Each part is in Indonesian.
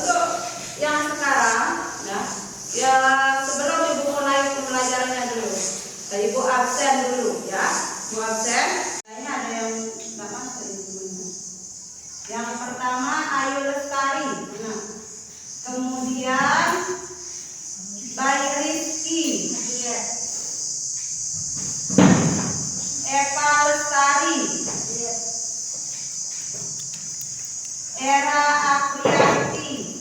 untuk yang sekarang, ya sebelum ibu mulai pembelajarannya dulu, ibu absen dulu, ya, ibu absen. Kayaknya ada yang nggak masuk ibu. Yang pertama Ayu Lestari, kemudian Bayi Rizky, Eva Lestari, Era Apriati,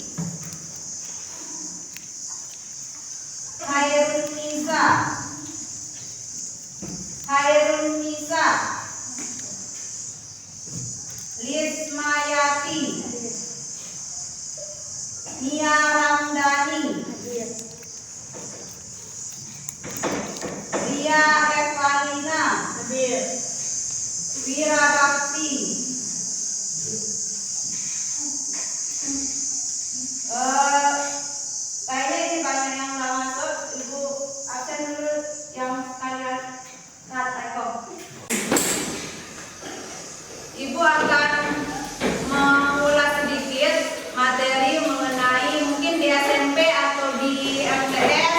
Hairun Nisa, Lismayati, Nia Ramdhani, Ria Evalina, Vira Bakti, kayaknya ini banyak yang nggak masuk. Ibu absen dulu yang sekalian saat eko. Ibu akan mengulas sedikit materi mengenai mungkin di SMP atau di MTS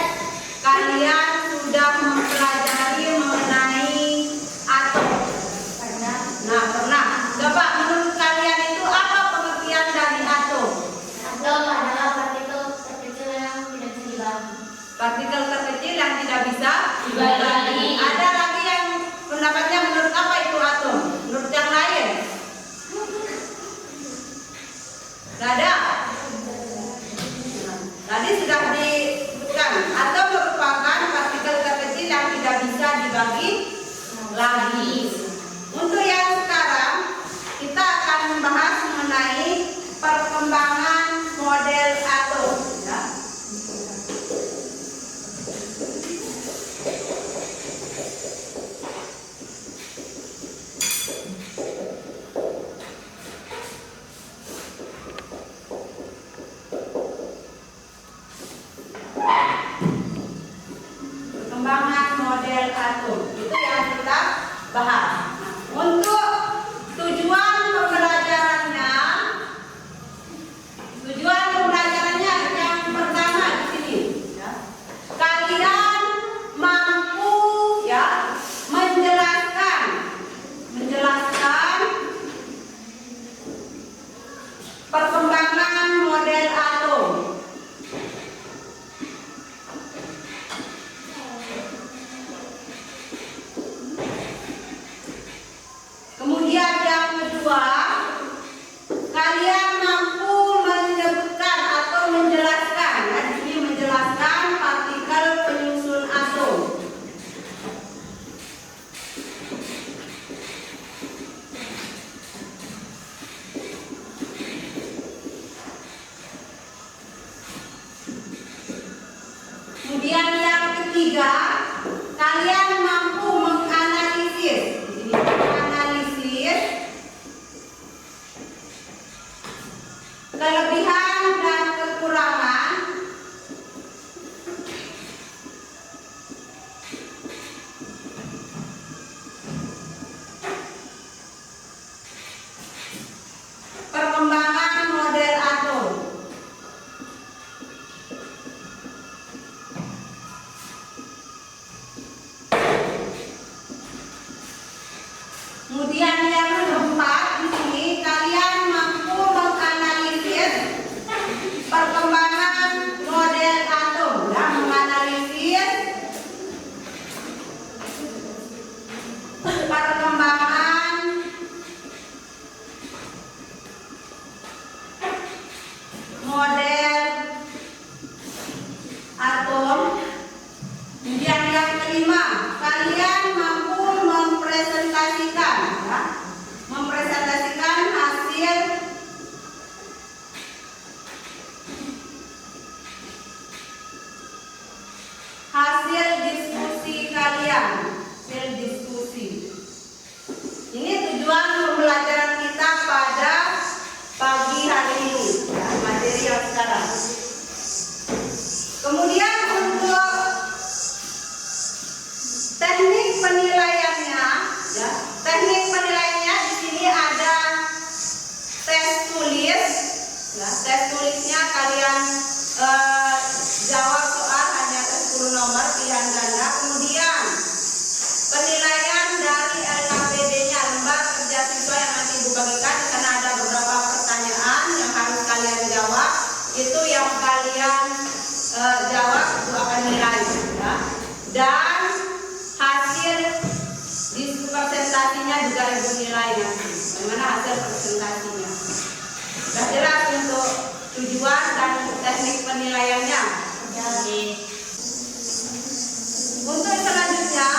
kalian sudah mempelajari mengenai atom. Nah, pernah. Coba menurut kalian itu apa pengertian dari atom? Atom adalah partikel terkecil yang tidak bisa dibagi. Partikel terkecil yang tidak bisa Dibagi. Ada lagi yang pendapatnya menurut apa itu atom? Menurut yang lain? Tidak ada. Tadi sudah disebutkan, atom merupakan partikel terkecil yang tidak bisa dibagi lagi. Untuk yang sekarang kita akan membahas mengenai perkembangan model atom. Ya. Perkembangan model atom itu yang kita bahas. Untuk tujuan pembelajarannya yang pertama di sini, ya. Kalian mampu ya menjelaskan perkembangan model atom. Kemudian yang kedua, kalian mampu menyebutkan atau menjelaskan, ya, di sini menjelaskan partikel penyusun atom. Kemudian yang ketiga, kalian mampu menganalisis. Di sini menganalisis kelebihan dan kekurangan perkembangan model atom. Kemudian yang keempat, di sini kalian mampu menganalisis perkembangan model atom, ya, menganalisis perkembangan model atom. Kemudian yang kelima, kalian mampu mempresentasikan, ya, mempresentasikan hasil diskusi kalian, hasil diskusi. Ini tujuan pembelajaran kita pada pagi hari ini, ya, materi yang sekarang. Kemudian untuk teknik penilaiannya, ya, teknik penilaiannya di sini ada tes tulis, ya, tes tulisnya kalian jawab soal hanya ke 10 nomor pilihan ganda. Kemudian penilaian dari LKPD-nya, lembar kerja siswa yang nanti Ibu bagikan. Di sana ada beberapa pertanyaan yang harus kalian jawab. Itu yang kalian jawab Ibu akan nilai, ya. Dan hasil presentasinya juga Ibu nilai nanti. Bagaimana hasil presentasinya? Sudah jelas untuk tujuan dan teknik penilaiannya. Untuk selanjutnya,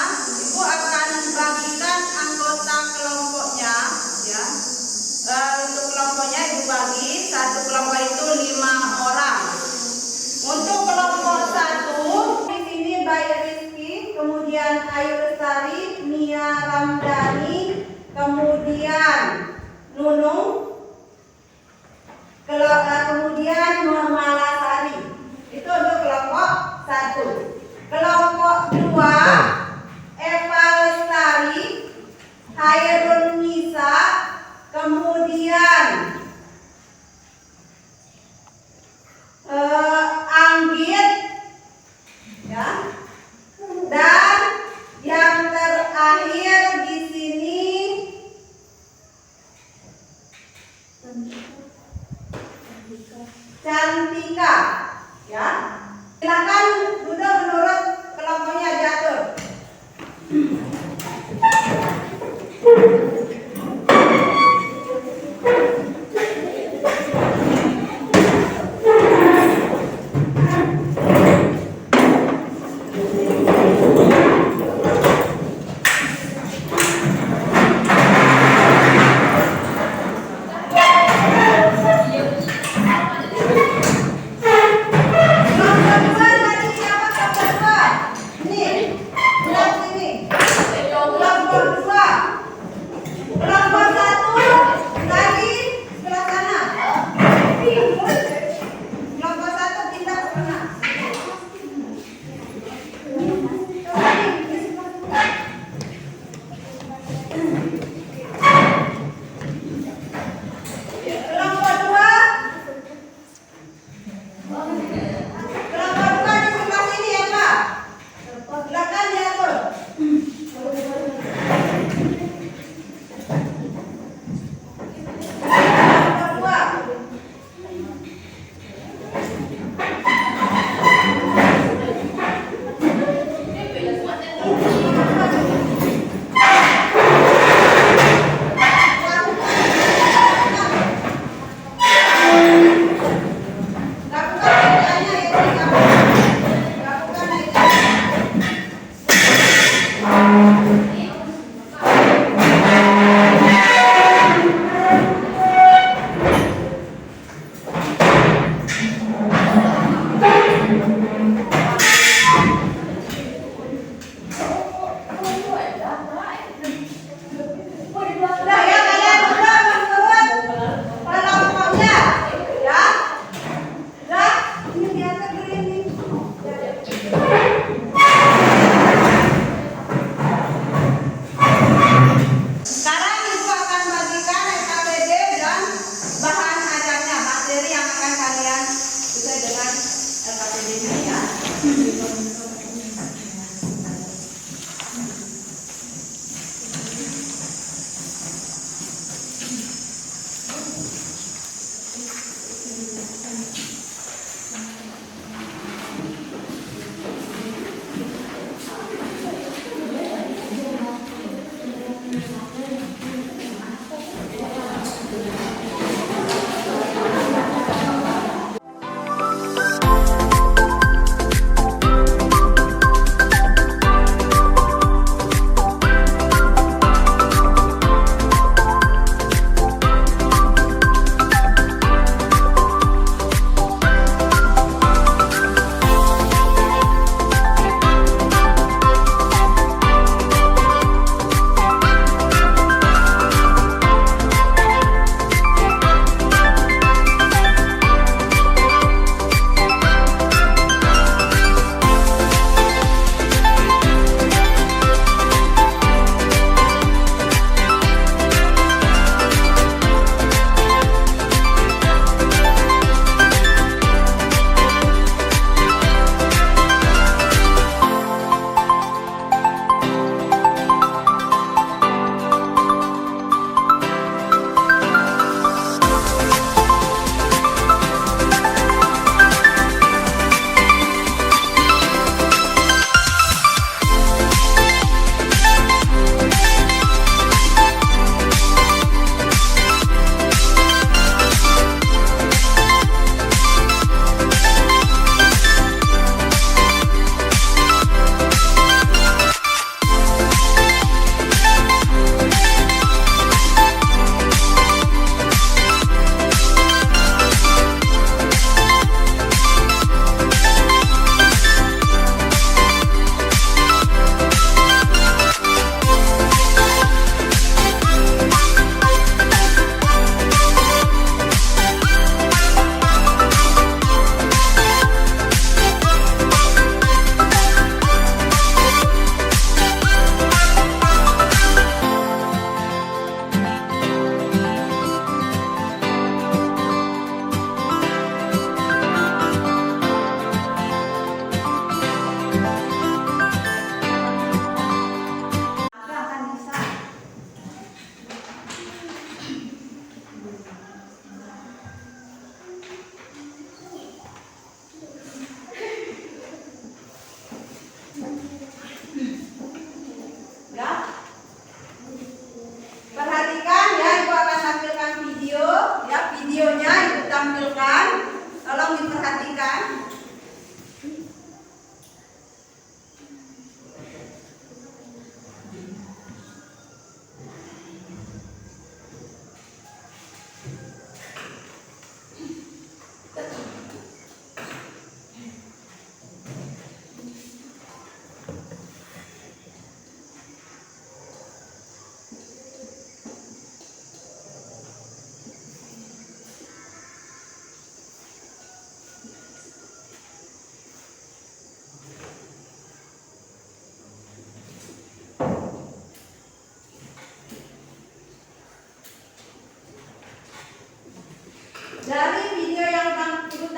Ibu akan bagikan anggota kelompoknya, ya. Untuk kelompoknya Ibu bagi, satu kelompok itu 5 orang. Untuk kelompok 1, di sini Bayi Rizky, kemudian Ayu Lestari, Mia Ramdhani, kemudian Nunung, kemudian Nurmala Sari. Itu untuk kelompok 1. Kelompok 2, Eva Lestari, Hairun Nisa, kemudian Anggit, ya. Dan yang terakhir di sini Cantika, ya. Silakan duduk menurut kelompoknya diatur.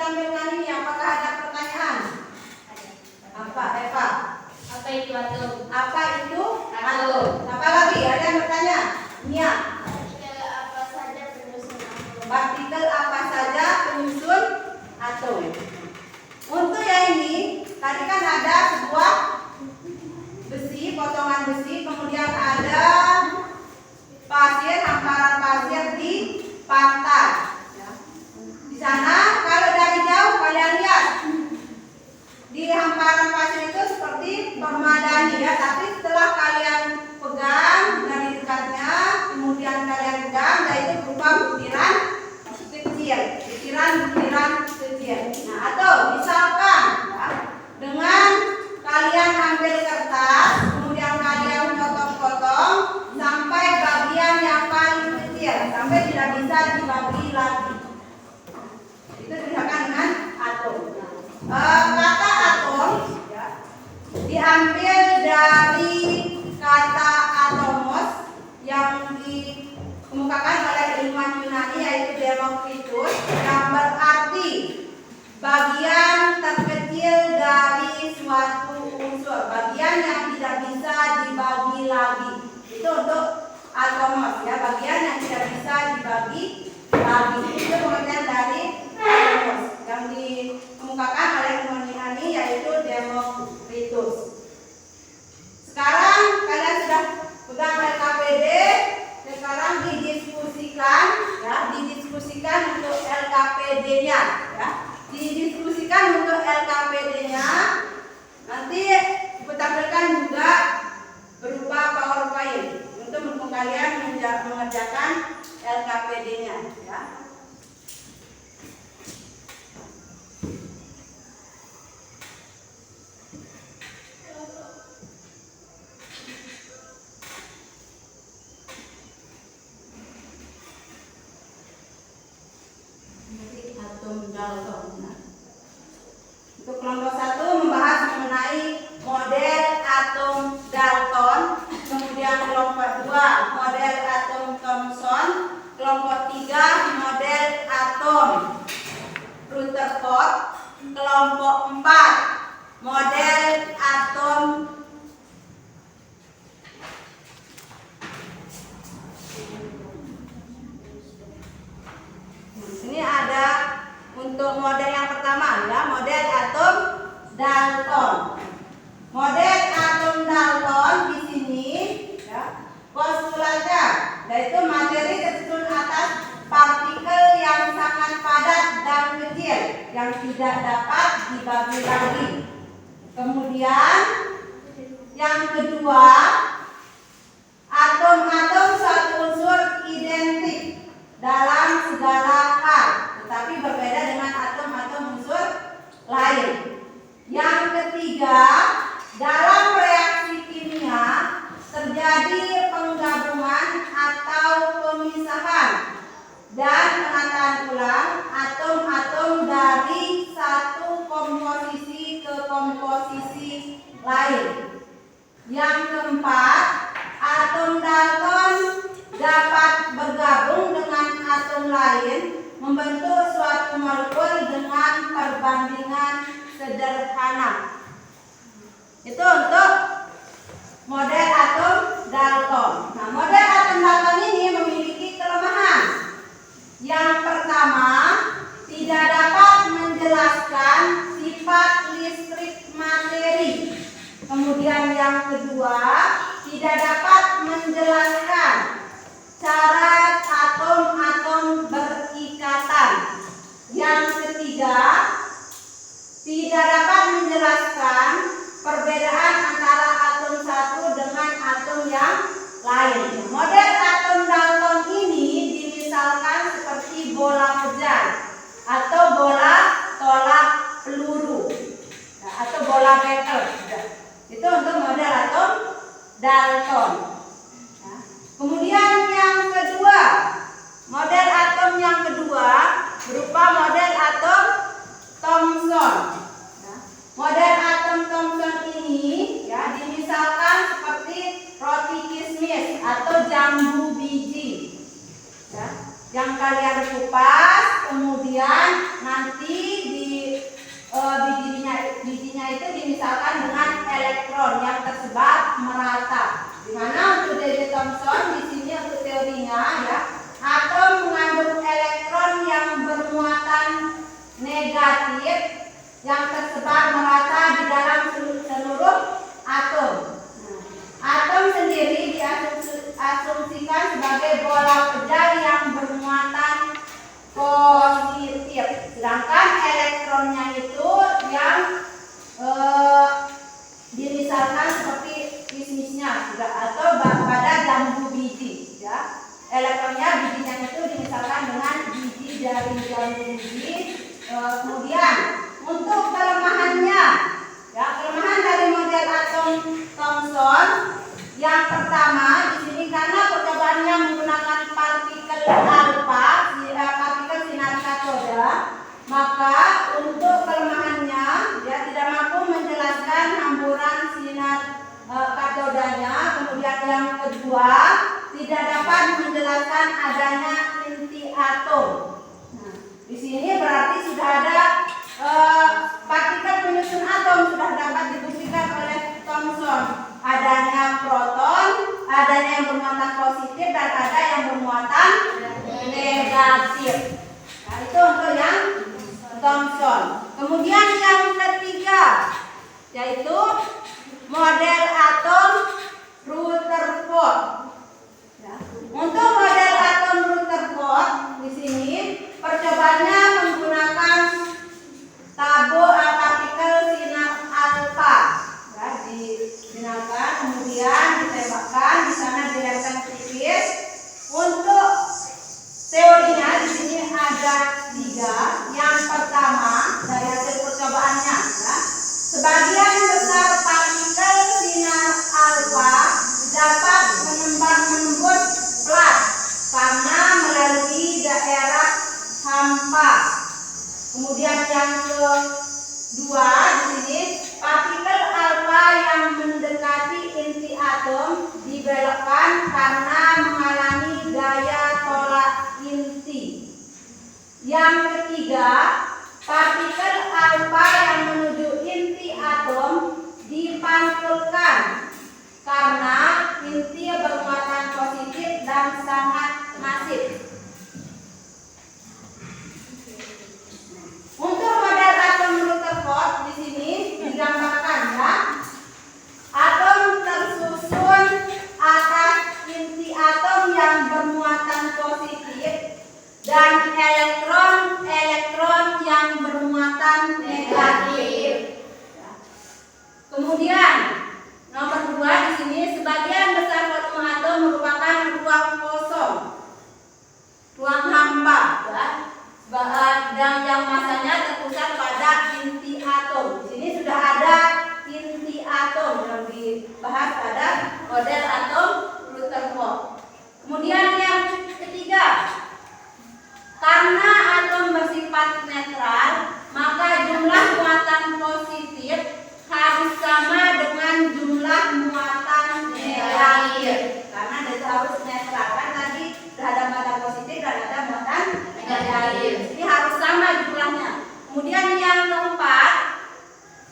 ditampilkan ini apakah ada pertanyaan? Apa, Eva? Apa itu atom? Apa itu atom? Apa lagi? Ada yang bertanya? Nia. Partikel apa saja penyusun atom? Partikel apa saja penyusun atom? Untuk yang ini, tadi kan ada sebuah besi, potongan besi, kemudian ada pasir, hamparan pasir di pantai. Ya. Di sana, kalau dari jauh kalian lihat di hamparan pasir itu seperti permadani ya, tapi setelah kalian pegang dari dekatnya, kemudian kalian pegang, dan itu berupa butiran kecil, butiran kecil. Nah, atau misalkan ya, dengan kalian ambil kertas, kemudian kalian potong-potong sampai bagian yang paling kecil, sampai tidak bisa dibagi lagi. Itu dinamakan dengan atom. Kata atom ya, diambil dari kata atomos yang dikemukakan oleh ilmuwan Yunani yaitu Demokritus, yang berarti bagian terkecil dari suatu unsur, bagian yang tidak bisa dibagi lagi. Itu untuk atomos ya, bagian yang tidak bisa dibagi lagi. Itu pengertian dari atomos yang dikemukakan oleh ilmuwan Yunani yaitu Demokritus. Sekarang kalian sudah pegang LKPD, sekarang didiskusikan ya, didiskusikan untuk LKPD-nya ya. Didiskusikan untuk LKPD-nya. Nanti ditampilkan juga berupa PowerPoint untuk kalian mengerjakan LKPD-nya ya. Atom Dalton. Untuk kelompok 1 membahas mengenai model atom Dalton, kemudian kelompok 2 model atom Thomson, kelompok 3 model atom Rutherford, kelompok 4 model atom ini ada untuk model yang pertama ya, model atom Dalton. Model atom Dalton di sini ya, postulatnya yaitu materi tersusun atas partikel yang sangat padat dan kecil yang tidak dapat dibagi lagi. Kemudian yang kedua, atom-atom satu unsur identik dalam segala hal, tetapi berbeda dengan atom-atom unsur lain. Yang ketiga, dalam reaksi kimia terjadi penggabungan atau pemisahan dan penataan ulang atom-atom dari satu komposisi ke komposisi lain. Yang keempat, atom Dalton dapat bergabung dengan atom lain membentuk suatu molekul dengan perbandingan sederhana. Itu untuk model atom Dalton. Nah, model atom Dalton ini memiliki kelemahan. Yang pertama, tidak dapat menjelaskan sifat listrik materi. Kemudian yang kedua, tidak dapat menjelaskan cara atom-atom berikatan. Yang ketiga, tidak dapat menjelaskan perbedaan antara atom satu dengan atom yang lain. Model atom Dalton ini dimisalkan seperti bola pejar atau bola tolak peluru atau bola bekel. Itu untuk model atom Dalton. Kemudian yang kedua, model atom yang kedua berupa model atom Thomson. negatif yang tersebar merata di dalam seluruh atom. Atom sendiri diasumsikan sebagai bola pejal yang bermuatan positif, sedangkan elektronnya itu yang dimisalkan seperti kismisnya atau pada jambu biji, ya. Elektronnya bijinya itu dimisalkan dengan biji dari jambu biji. Kemudian untuk kelemahannya, ya, kelemahan dari model atom Thomson yang pertama di sini karena percobaannya menggunakan partikel alfa, partikel sinar katoda, maka untuk kelemahannya dia tidak mampu menjelaskan hamburan sinar katodanya. Kemudian yang kedua, tidak dapat menjelaskan adanya inti atom. Nah, di sini berarti sudah ada partikel penyusun atom sudah dapat dibuktikan oleh Thomson. Adanya proton, adanya yang bermuatan positif dan ada yang bermuatan negatif. Nah, itu untuk yang Thomson. Kemudian yang ketiga yaitu model atom Rutherford. Ya. Untuk model atom Rutherford di sini percobaannya menggunakan partikel sinar alfa. Ya, digunakan kemudian ditembakkan, di sana dilempar tipis. Untuk teorinya di sini ada 3. Yang pertama dari hasil percobaannya, ya, sebagian besar partikel sinar alfa dapat menembus plat karena melalui daerah hampa. Kemudian yang kedua di sini partikel alfa yang mendekati inti atom dibelokkan karena mengalami gaya tolak inti. Yang ketiga, partikel alfa yang menuju inti atom dipantulkan karena inti bermuatan positif dan sangat masif. Untuk model atom Rutherford di sini digambarkan, ya. Atom tersusun atas inti atom yang bermuatan positif dan elektron yang bermuatan negatif. Kemudian nomor 2 di sini sebagian besar volume atom merupakan ruang kosong, ruang hampa, ya. Dan yang masanya terpusat pada inti atom. Di sini sudah ada inti atom yang dibahas pada model atom Rutherford. Kemudian yang ketiga, karena atom bersifat netral, maka jumlah muatan positif harus sama dengan jumlah muatan negatif. Karena itu harus netral, kan tadi ada muatan positif dan ada muatan negatif. Ini harus sama jumlahnya. Kemudian yang keempat,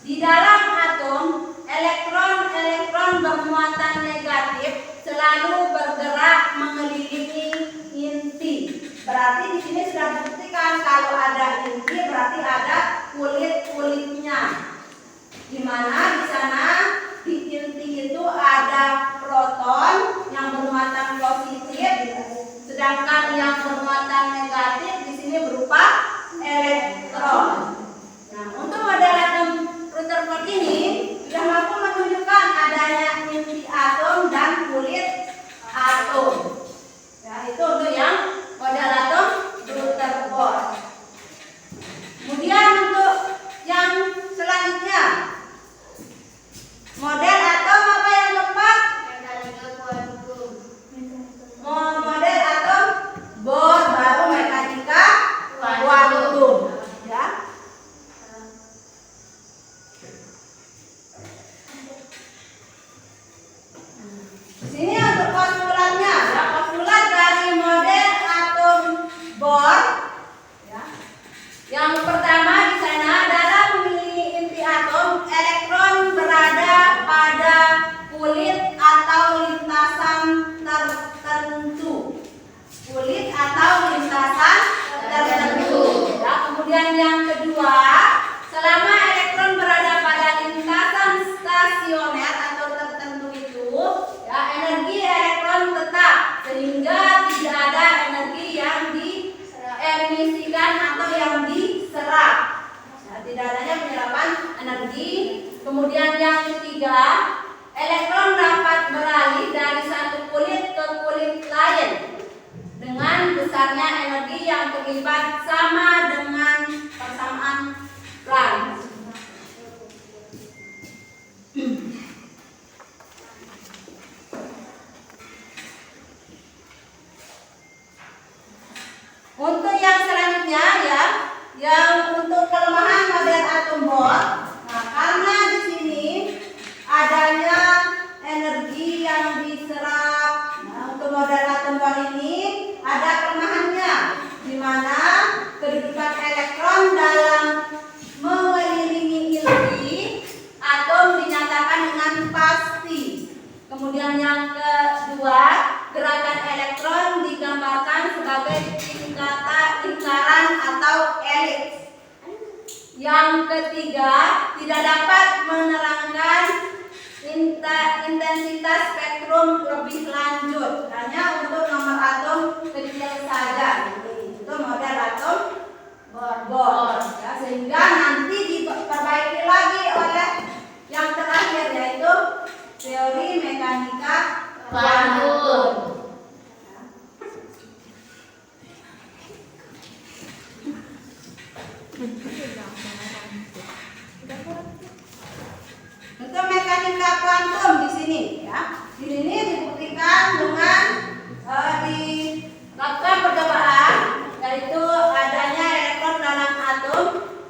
di dalam atom elektron bermuatan negatif selalu bergerak mengelilingi inti. Berarti di sini sudah dibuktikan kalau ada inti berarti ada kulit-kulitnya. Di mana di sana di inti itu ada proton yang bermuatan positif, sedangkan yang bermuatan negatif di sini berupa elektron. Nah, untuk model atom Rutherford ini sudah mampu menunjukkan adanya inti atom dan kulit atom. Ya, itu untuk yang model atom Rutherford. Kemudian untuk yang selanjutnya, model atom apa yang keempat? Model atom Bohr baru mekanika kuantum, ya. Di sini untuk postulatnya, ya, postulat dari model atom Bohr, ya. Yang pertama yang kedua, selama elektron berada pada lintasan stasioner atau tertentu itu, ya, energi elektron tetap sehingga tidak ada energi yang diemisikan atau yang diserap. Nah, tidak adanya penyerapan energi. Kemudian yang ketiga, elektron dapat beralih dari satu kulit ke kulit lain dengan besarnya energi yang terlibat sama dengan persamaan Planck. Untuk yang selanjutnya ya, yang untuk kelemahan model atom Bohr. Nah, karena di sini adanya energi yang diserap. Nah, untuk model atom Bohr ini ada kelemahannya, di mana kedudukan elektron dalam mengelilingi inti atom dinyatakan dengan pasti. Kemudian yang kedua, gerakan elektron digambarkan sebagai lingkaran atau elips. Yang ketiga, tidak dapat menerangkan intensitas spektrum lebih lanjut, hanya untuk nomor atom kecil saja. Itu model atom Bohr. Ya, sehingga nanti diperbaiki lagi oleh yang terakhir, yaitu teori mekanika kuantum. Untuk mekanika kuantum di sini ya. Di sini dibuktikan dengan dilakukan percobaan, yaitu adanya elektron dalam atom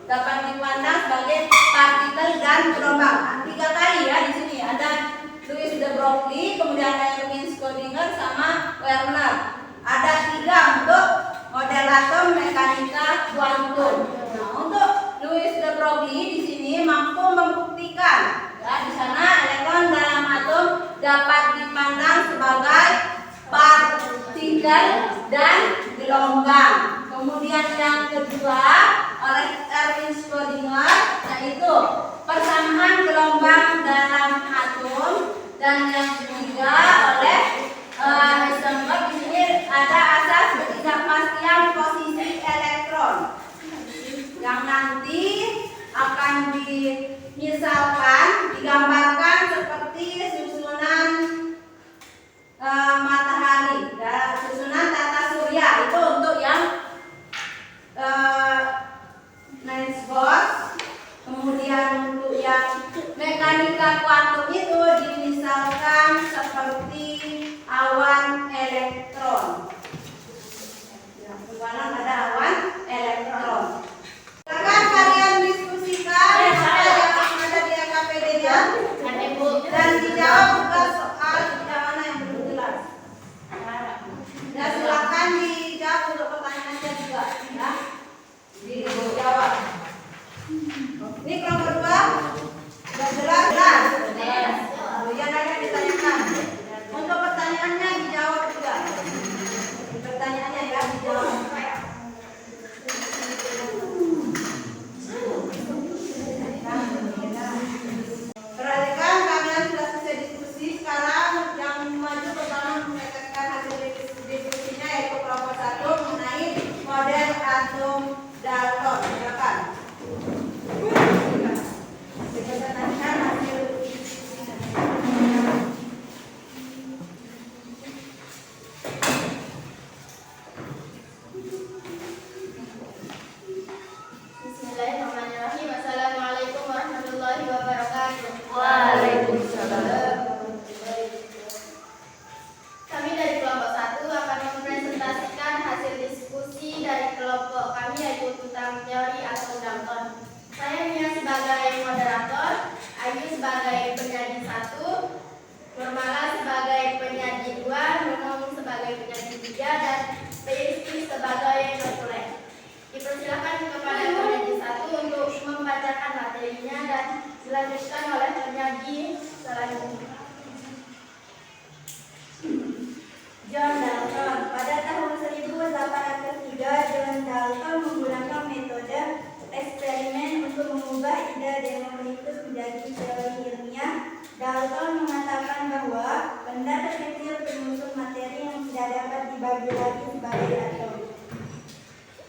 dapat dipandang sebagai partikel dan gelombang. Nah, 3 kali ya di sini ada Louis de Broglie, kemudian ada Erwin Schrödinger sama Werner. Ada 3 untuk model atom mekanika kuantum. Nah, untuk Louis de Broglie di sini mampu membuktikan ya, di sana elektron dalam atom dapat dipandang sebagai partikel dan gelombang. Kemudian yang kedua oleh Erwin Schrödinger, yaitu persamaan gelombang dalam atom. Dan yang ketiga oleh Heisenberg, di sini ada asas ketidakpastian posisi elektron yang nanti akan misalkan digambarkan seperti susunan matahari dan susunan tata surya. Itu untuk yang Niels Bohr. Kemudian untuk yang mekanika kuantum itu dimisalkan seperti awan elektron. Ya, ada awan elektron. Silakan kalian diskusikan apa yang ada di KPD-nya dan dijawab juga soal tidak mana yang belum jelas. Dan silakan dijawab untuk pertanyaannya juga ya. Dijawab. Ini kelompok 2 sudah jelas? Kemudian ada ditanyakan. Untuk pertanyaannya dijawab juga. Pertanyaannya ya dijawab. Perhatikan, kalian sudah selesai diskusi. Sekarang yang maju pertama menyampaikan hasil diskusinya, yaitu kelompok 1 mengenai model atom Dalton. Silakan. Bismillahirrahmanirrahim. Assalamualaikum warahmatullahi wabarakatuh. Waalaikumsalam. Kami dari kelompok 1 akan mempresentasikan hasil diskusi dari kelompok kami, yaitu tentang teori atom Dalton. Saya Mia sebagai moderator, Ayu sebagai penyaji 1, Nurmala sebagai penyaji 2, Nunung sebagai penyaji 3, dan Peisti sebagai notulen. Dipersilakan kepada penyaji 1 untuk membacakan materinya dan dilanjutkan oleh penyaji selanjutnya. John Dalton. Pada tahun 1803, John Dalton menggunakan metode membagi lagi sebagai atom.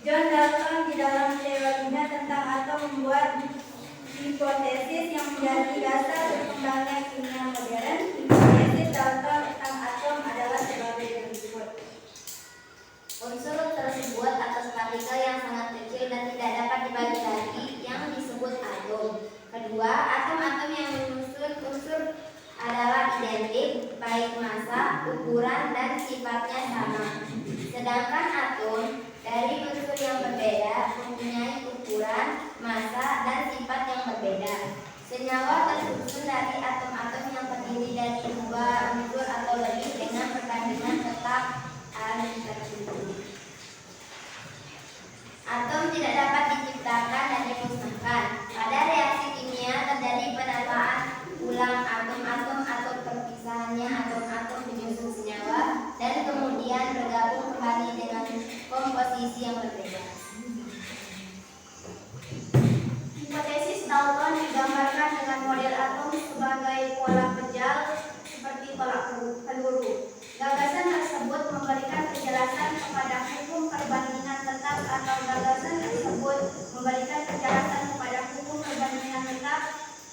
John Dalton di dalam teorinya tentang atom membuat hipotesis yang menjadi dasar berkembangnya kimia modern. Hipotesis Dalton tentang atom adalah sebagai berikut. Unsur tersebut atas partikel yang sangat kecil dan tidak dapat dibagi lagi yang disebut atom. Kedua, atom-atom yang menyusun unsur adalah identik, baik massa, ukuran, dan sifatnya sama. Sedangkan atom dari unsur yang berbeda mempunyai ukuran, massa, dan sifat yang berbeda. Senyawa tersusun dari atom-atom yang terdiri dari dua unsur atau lebih dengan perbandingan tetap tertentu. Atom tidak dapat diciptakan dan dimusnahkan. Pada reaksi kimia terjadi penataan ulang atom-atom atau perpisahannya atom-atom penyusun senyawa dan kemudian bergabung kembali dengan komposisi yang berbeda. Hipotesis Dalton digambarkan dengan model atom sebagai pola pejal seperti tolak peluru. Gagasan tersebut memberikan penjelasan kepada hukum perbandingan tetap atau gagasan tersebut memberikan penjelasan kepada hukum perbandingan tetap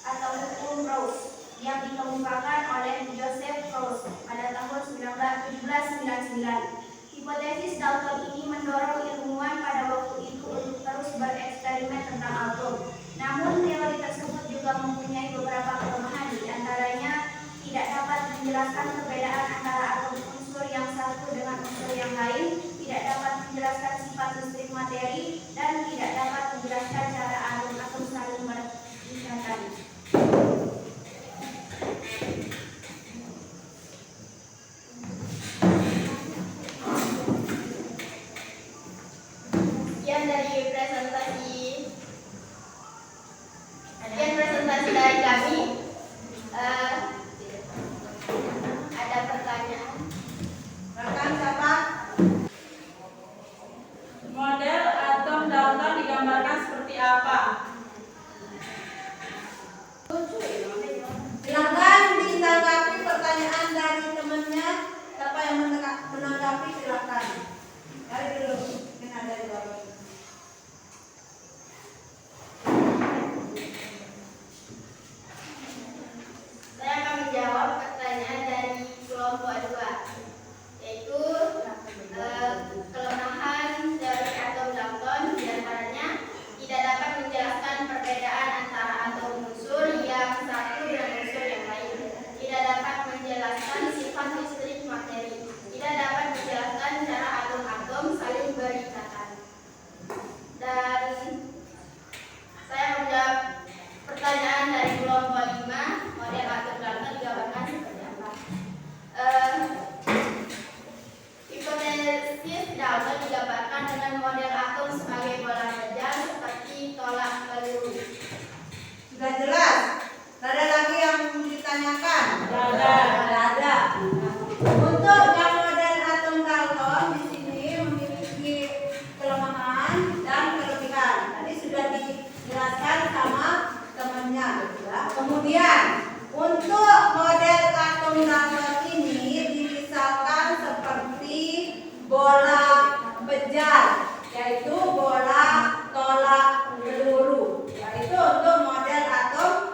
atau hukum Rouse yang dikemukakan oleh Joseph Rouse pada tahun 1799. Hipotesis Dalton ini mendorong ilmuwan pada waktu itu untuk terus bereksperimen tentang atom. Namun teori tersebut juga mempunyai beberapa kelemahan, di antaranya tidak dapat menjelaskan perbedaan antara atom unsur yang satu dengan unsur yang lain, tidak dapat menjelaskan sifat listrik materi, dan tidak dapat menjelaskan cara atom-atom saling berikatan. Sekian presentasi dari kami. Ada pertanyaan? Rekan siapa? Model atom Dalton digambarkan seperti apa? Silakan ditanggapi pertanyaan dari temannya. Siapa yang menanggapi silakan. Dari dulu. Ini ada di bawah. Saya akan menjawab pertanyaan dari kelompok 2, yaitu kelemahan teori atom Dalton diantaranya tidak dapat menjelaskan perbedaan antara atom unsur yang satu dan unsur yang lain, tidak dapat menjelaskan sifat listrik materi, tidak dapat menjelaskan cara atom-atom saling berikatan. Dan saya menjawab pertanyaan dari kelompok 5, model atom Dalton digambarkan seperti apa? Hipotesis Dalton digambarkan dengan model atom sebagai bola pejal seperti tolak peluru. Sudah jelas? Ada lagi yang ditanyakan? Ada. Untuk yang model atom Dalton di sini memiliki kelemahan dan kelebihan. Tadi sudah dijelaskan sama temannya, ya. Kemudian untuk model atom Dalton ini dimisalkan seperti bola pejal, yaitu bola tolak peluru. Yaitu untuk model atom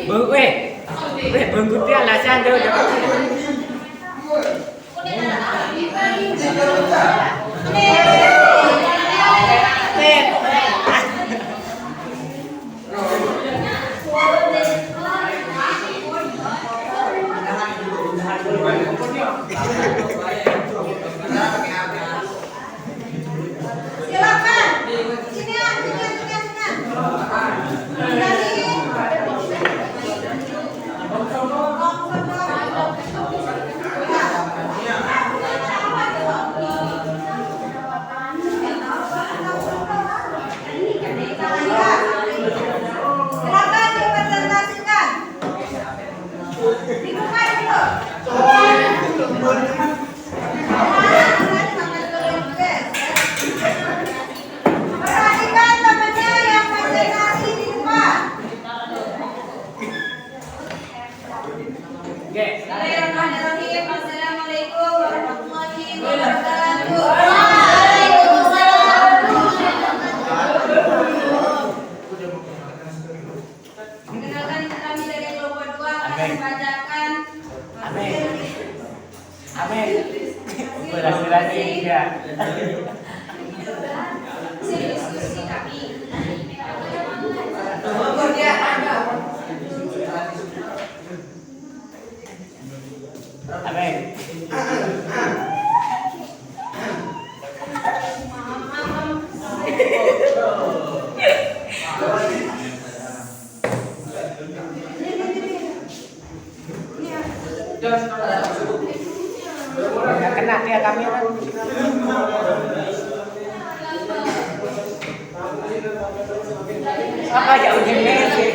bengkut dia alasan jauh jauh. Silakan. Sini ya, sini. Silakan dipresentasikan. Dibuka dulu. Perhatikan temannya yang presentasi di depan. Bismillahirrahmanirrahim. Assalamualaikum warahmatullahi wabarakatuh. Perkenalkan kami dari kelompok 2 akan membacakan Berani ya. hasil diskusi kami. Amin. Nggak kena dia kamera. Apa ya ujungnya sih?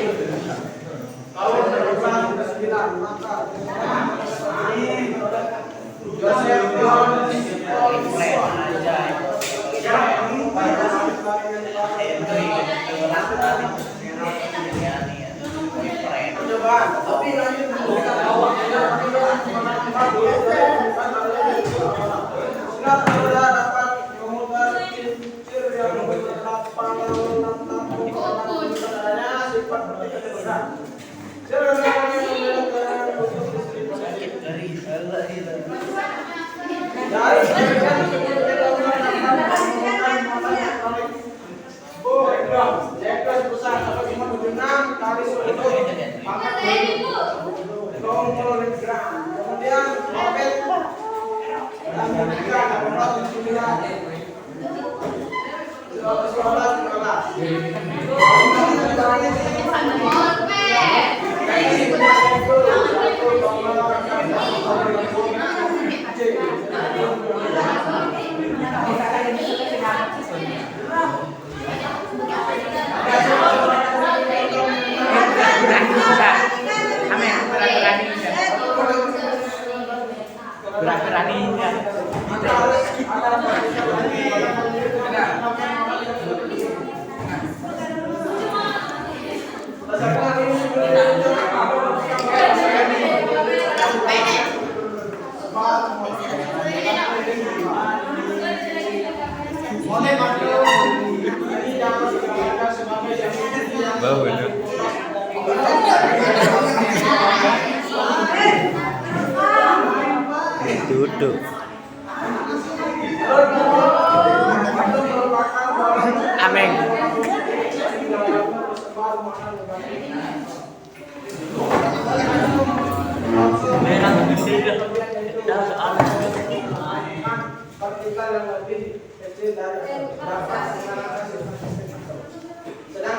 Berani-beraninya. Bau itu. Duduk. Amin.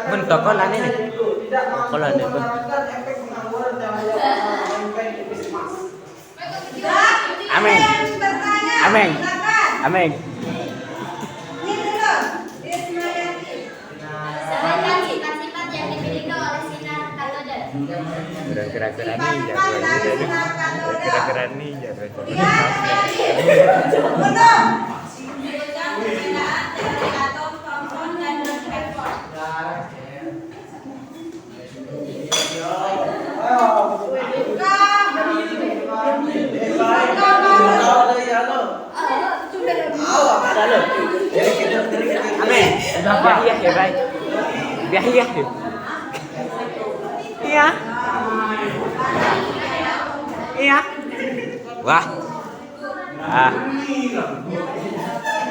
Bentuk kolan ini. Kolan ini. Amin. Amin. Amin. Sebutkan sifat-sifat yang dimiliki oleh sinar katoda. Gerak-gerak ninja. Gerak-gerak ninja. Amin. Biaya ya baik. Biaya. Iya. Iya. Wah. Ah.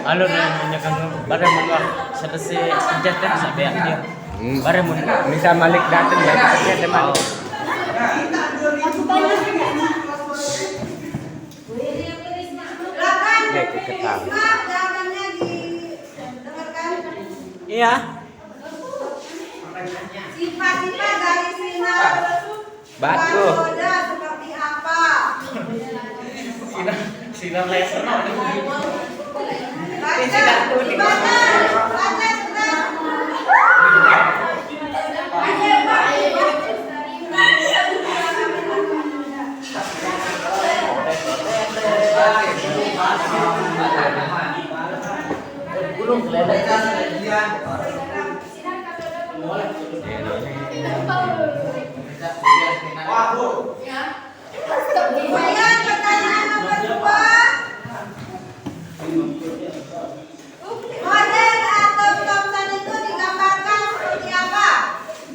Alo na kan bare mo selesai kejadian sampai dia. Bare mo Bisa Malik datang ya. Kerja teman. Silakan. Baik, ketawa. Risma, jawabannya didengarkan. Iya. Sifat-sifat dari sinar Batu. Waroda seperti apa? Sinar laser Baca, baca, baca sudah. Gulung kelelep. Kemudian pertanyaan nomor 2. Model atom Thomson itu digambarkan seperti apa?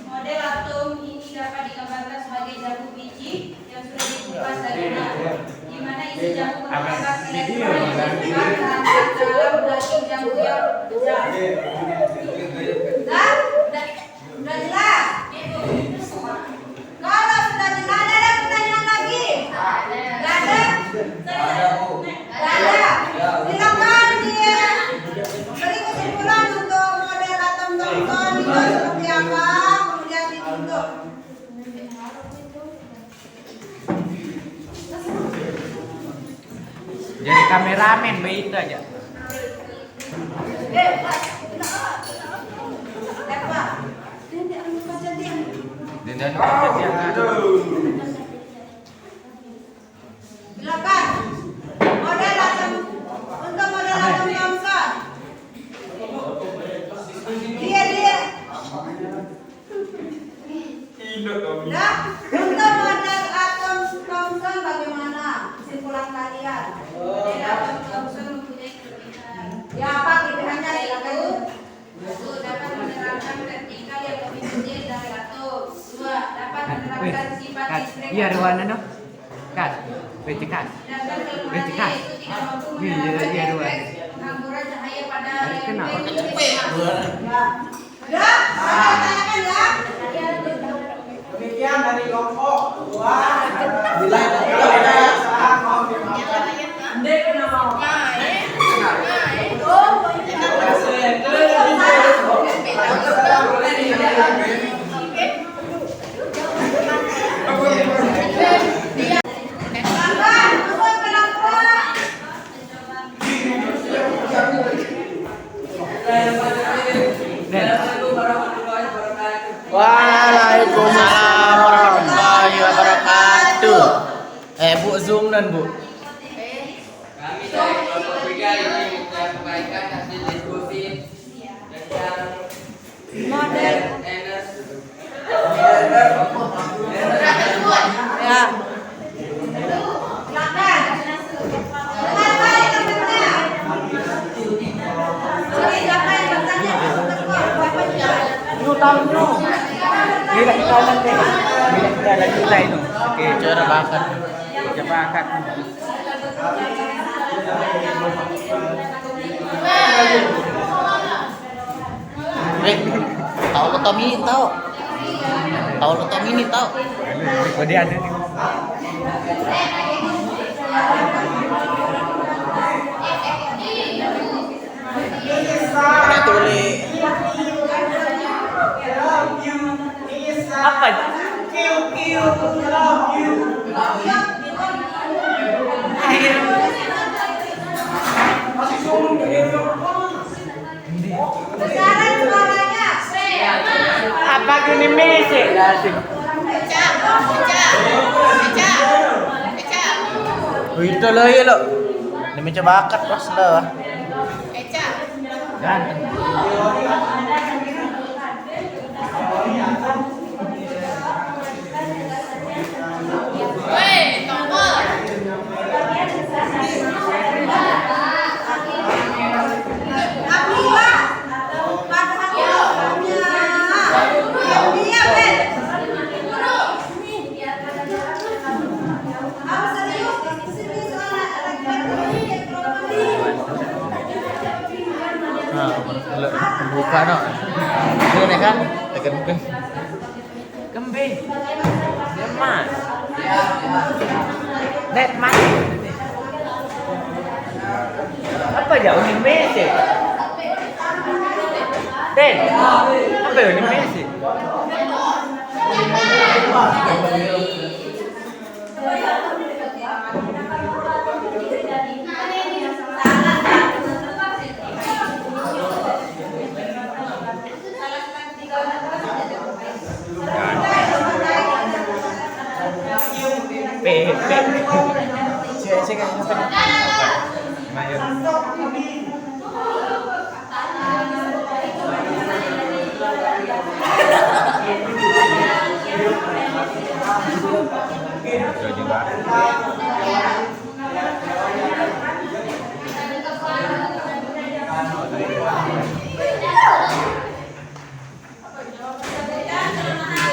Model atom ini dapat digambarkan sebagai jamu biji yang sudah dikupas dari daun, di mana isi jamu merupakan elektron yang tersebar dalam daging jamu yang besar. Sudah jelas? Kalau sudah jelas, ada pertanyaan lagi? Nggak ada? Nggak ada? Silakan dia beri kesimpulan untuk model atom Thomson itu seperti apa, kemudian ditunjuk. Jadi kameramen begitu aja. Siapa? Dan kerja Silakan. Model atom untuk model atom Thomson. Dia. Nah, untuk model atom Thomson bagaimana kesimpulan kalian? Model atom Thomson mempunyai kelebihan. Ya apa kelebihannya silakan. Satu, dapat menerangkan vertikal yang lebih kecil dari atom. Dua, dapat menerangkan sifat listrik Iya, atom. ruangan dong. Kan. Becikan. Sedangkan kelemahannya Vertikal. yaitu tidak mampu Iya, menerangkan iya, dua. efek penghamburan cahaya pada Hari kenapa? lempeng listrik. Ya. Sudah? Saya tanyakan ya. Demikian dari kelompok 2. Bila Silakan untuk kelompok. Waalaikumsalam warahmatullahi wabarakatuh. Bu zoom dan Bu. Kami dari kelompok 3 ini menyampaikan hasil diskusi tentang Model. energi. Ya. Silakan. Dengar baik teman-teman. Sorry, siapa yang bertanya? Bapak juga. Bila kita nanti. Bila kita lagi lain dong. Oke. Cara bakat. Coba akak. Tahu lo Tommy tahu. Tahu lo Tommy ini tahu. Kode ada nih. Pernah tulis. Apa? Besaran suaranya. Apa gini mesej? Itu loh ya lo. Demi coba bakat pas lo. Ganteng. Abdillah. Padahal dia Ben. Kembe. Lemas. Net mas. Apa ya anime sih? Den. Apa ya anime sih?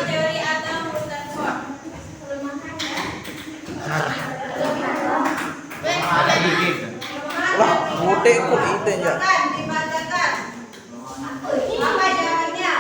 Teori atom Rutherford. Lah, mudik kok itu ya. Dibacakan. Apa jawabannya?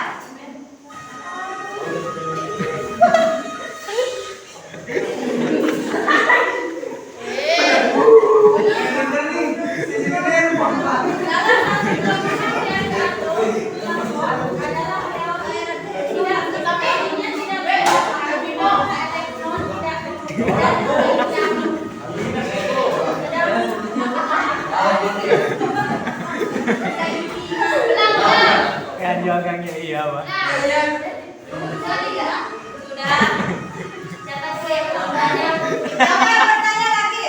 Kan jawabnya iya, Pak. Sudah. Siapa yang bertanya lagi?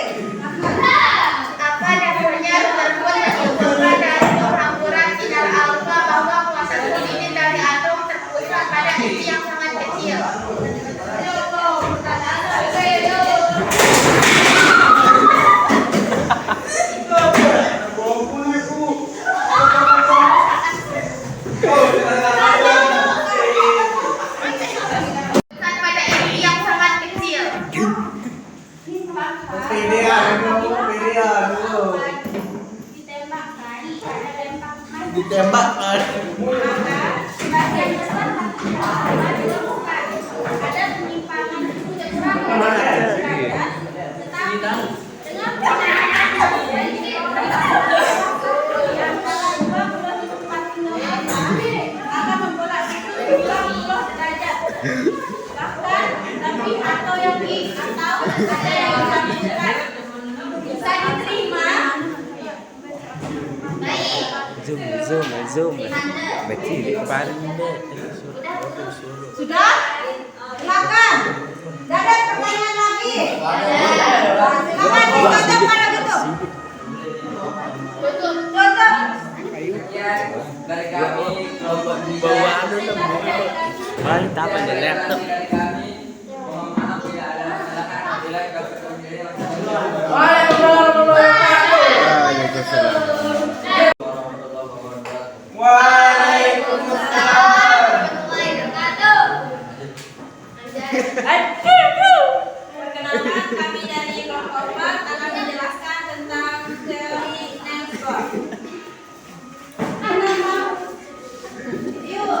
Apa dasarnya Rutherford menyimpulkan dari penghamburan sinar alfa bahwa kuasa sedikit dari atom terpusat pada inti yang sangat kecil? Pusat pada inti yang sangat kecil. Ditembak kan. Ada penyimpangan kekurangan Akan membolak itu 20 derajat. Bahkan tapi atau yang di atau ada yang disambungkan. Bisa diterima. Zoom. Baca di depan. Sudah? Silakan. Tidak ada pertanyaan lagi. Silakan ditutup pada tutup. Tutup. Sekian dari kami kelompok Bawa Balik apa nih laptop? dari kami. Mohon maaf bila ada kesalahan. Bila kami menjadi Perkenalkan, kami dari kelompok 4 akan menjelaskan tentang teori Nelson. Yuk.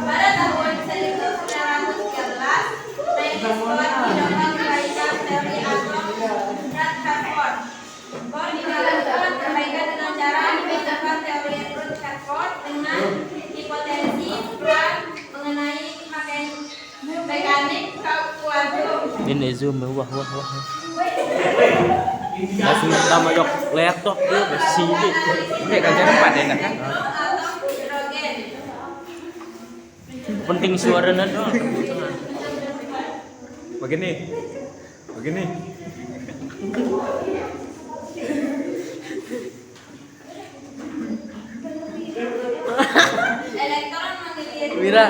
Pada tahun 1913, Nelson mendapatkan kebaikan teori atom Rutherford. Bohr dilakukan perbaikan dengan cara memecahkan teori Rutherford dengan hipotesis Planck mengenai mekanik kuantum. Ini zoom wah. Langsung tambah dok laptop dia bersini. Kayak kerja tempat enak kan? Atom hidrogen. Penting suaranya doang. Begini. Elektron memiliki Mira.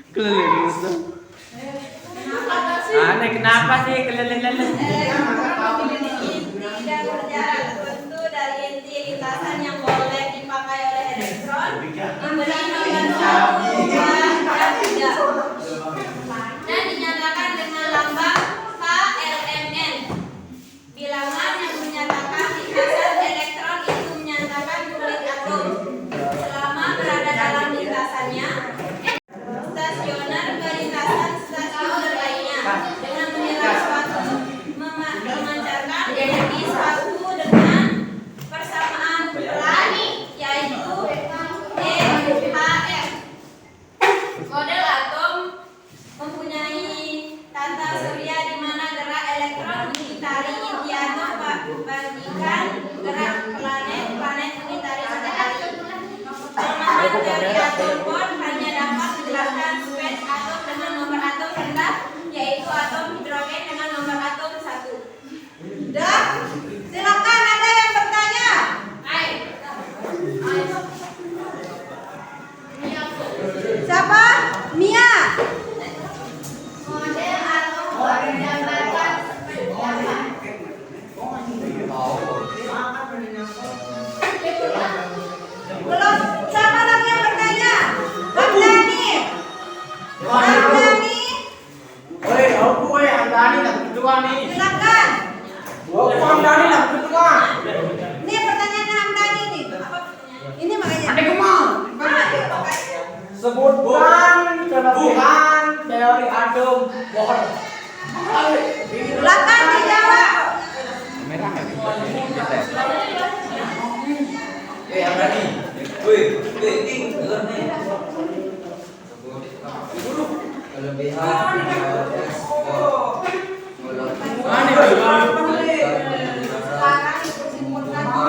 Keliling itu. Aneh kenapa sih keliling? dan berjarak tertentu dari inti lintasan yang boleh dipakai oleh elektron memberi nomor 1, 2, dan 3 dan dinyatakan dengan dengan menyerap suatu memancarkan energi suatu dengan persamaan peran yaitu EHF. Model atom mempunyai tata surya di mana gerak elektron mengitari inti atom bagikan gerak planet mengitari matahari. Format teori atom Bohr hanya dapat menjelaskan spes atom dengan nomor atom rendah, yaitu atom hidrogen dengan nomor atom 1. Dah, silakan ada yang bertanya. Siapa? Mia. Model atom Bohr digambarkan seperti apa? Belum. Siapa lagi yang bertanya? Hamdani. Hamdani, Oi, aku Andani nak kedua nih. silakan. Aku Andani nak kedua. Ini pertanyaannya Hamdani nih. Ini makanya. Ada kemana? Sebutkan kelebihan teori atom Bohr. Silakan dijawab. Merah nggak? Apa nih? Wih, ini dengar nih. Kelebihan Sekarang disimpulkan.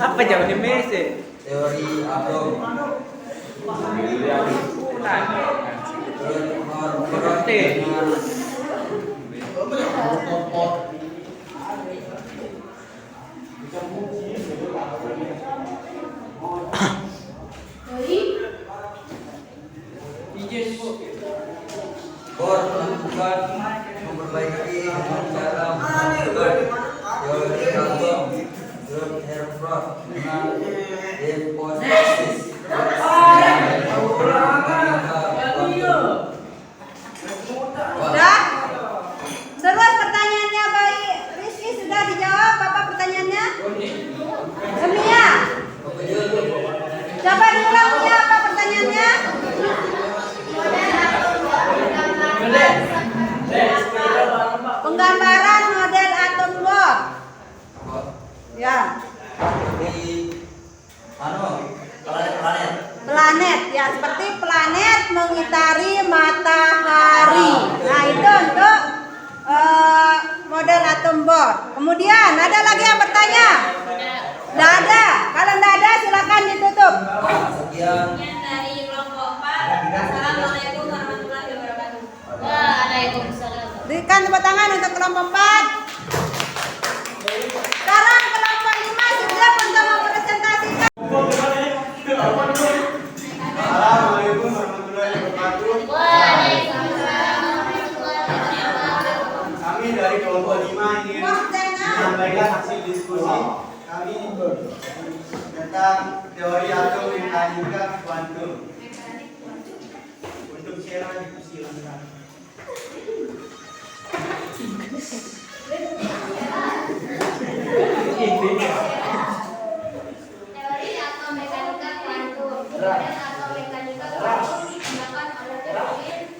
Apa jawabnya Messi? teori atom. Bohr melakukan memperbaiki cara menentukan teori atom Rutherford dengan hipotesis Sudah? Terus pertanyaannya baik. Rizky sudah dijawab apa pertanyaannya? Semia. Coba diulang Mia apa pertanyaannya? Penggambaran model atom Bohr. Ya, planet planet ya seperti planet mengitari matahari. Nah, itu untuk model atom Bohr. Kemudian ada lagi yang bertanya? Tidak ada. Kalau tidak ada silakan ditutup. sekian. Sekian dari kelompok 4. Assalamualaikum warahmatullahi wabarakatuh. Waalaikumsalam. Berikan tepuk tangan untuk kelompok 4. Sekarang kelompok 5 siap untuk mempresentasikan. Assalamualaikum warahmatullahi wabarakatuh. Kami dari kelompok 5 ingin menyampaikan hasil diskusi kami tentang teori atom mekanika kuantum. Untuk share dipersilakan. Teori atom mekanika kuantum. Model atom mekanika kuantum dikembangkan oleh teori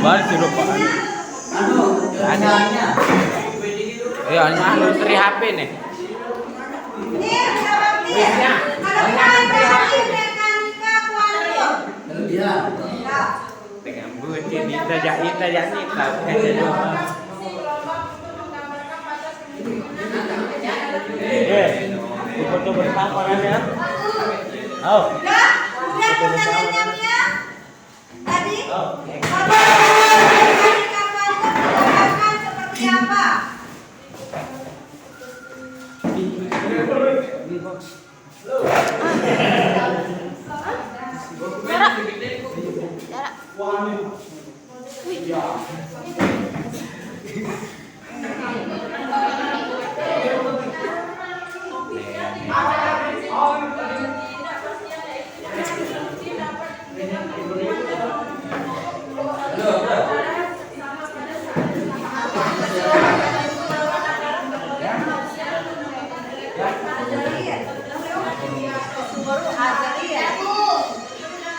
Balik suruh Pak. Jalannya. Ya, anu dari HP nih. Ini jawabnya. Ada mekanika kuantum. Iya. Ya. Dengan buci ditajak nih. Foto bersama ya. Oh. Udah pertanyaannya Mia? Tadi? Mekanika kuantum digambarkan seperti apa?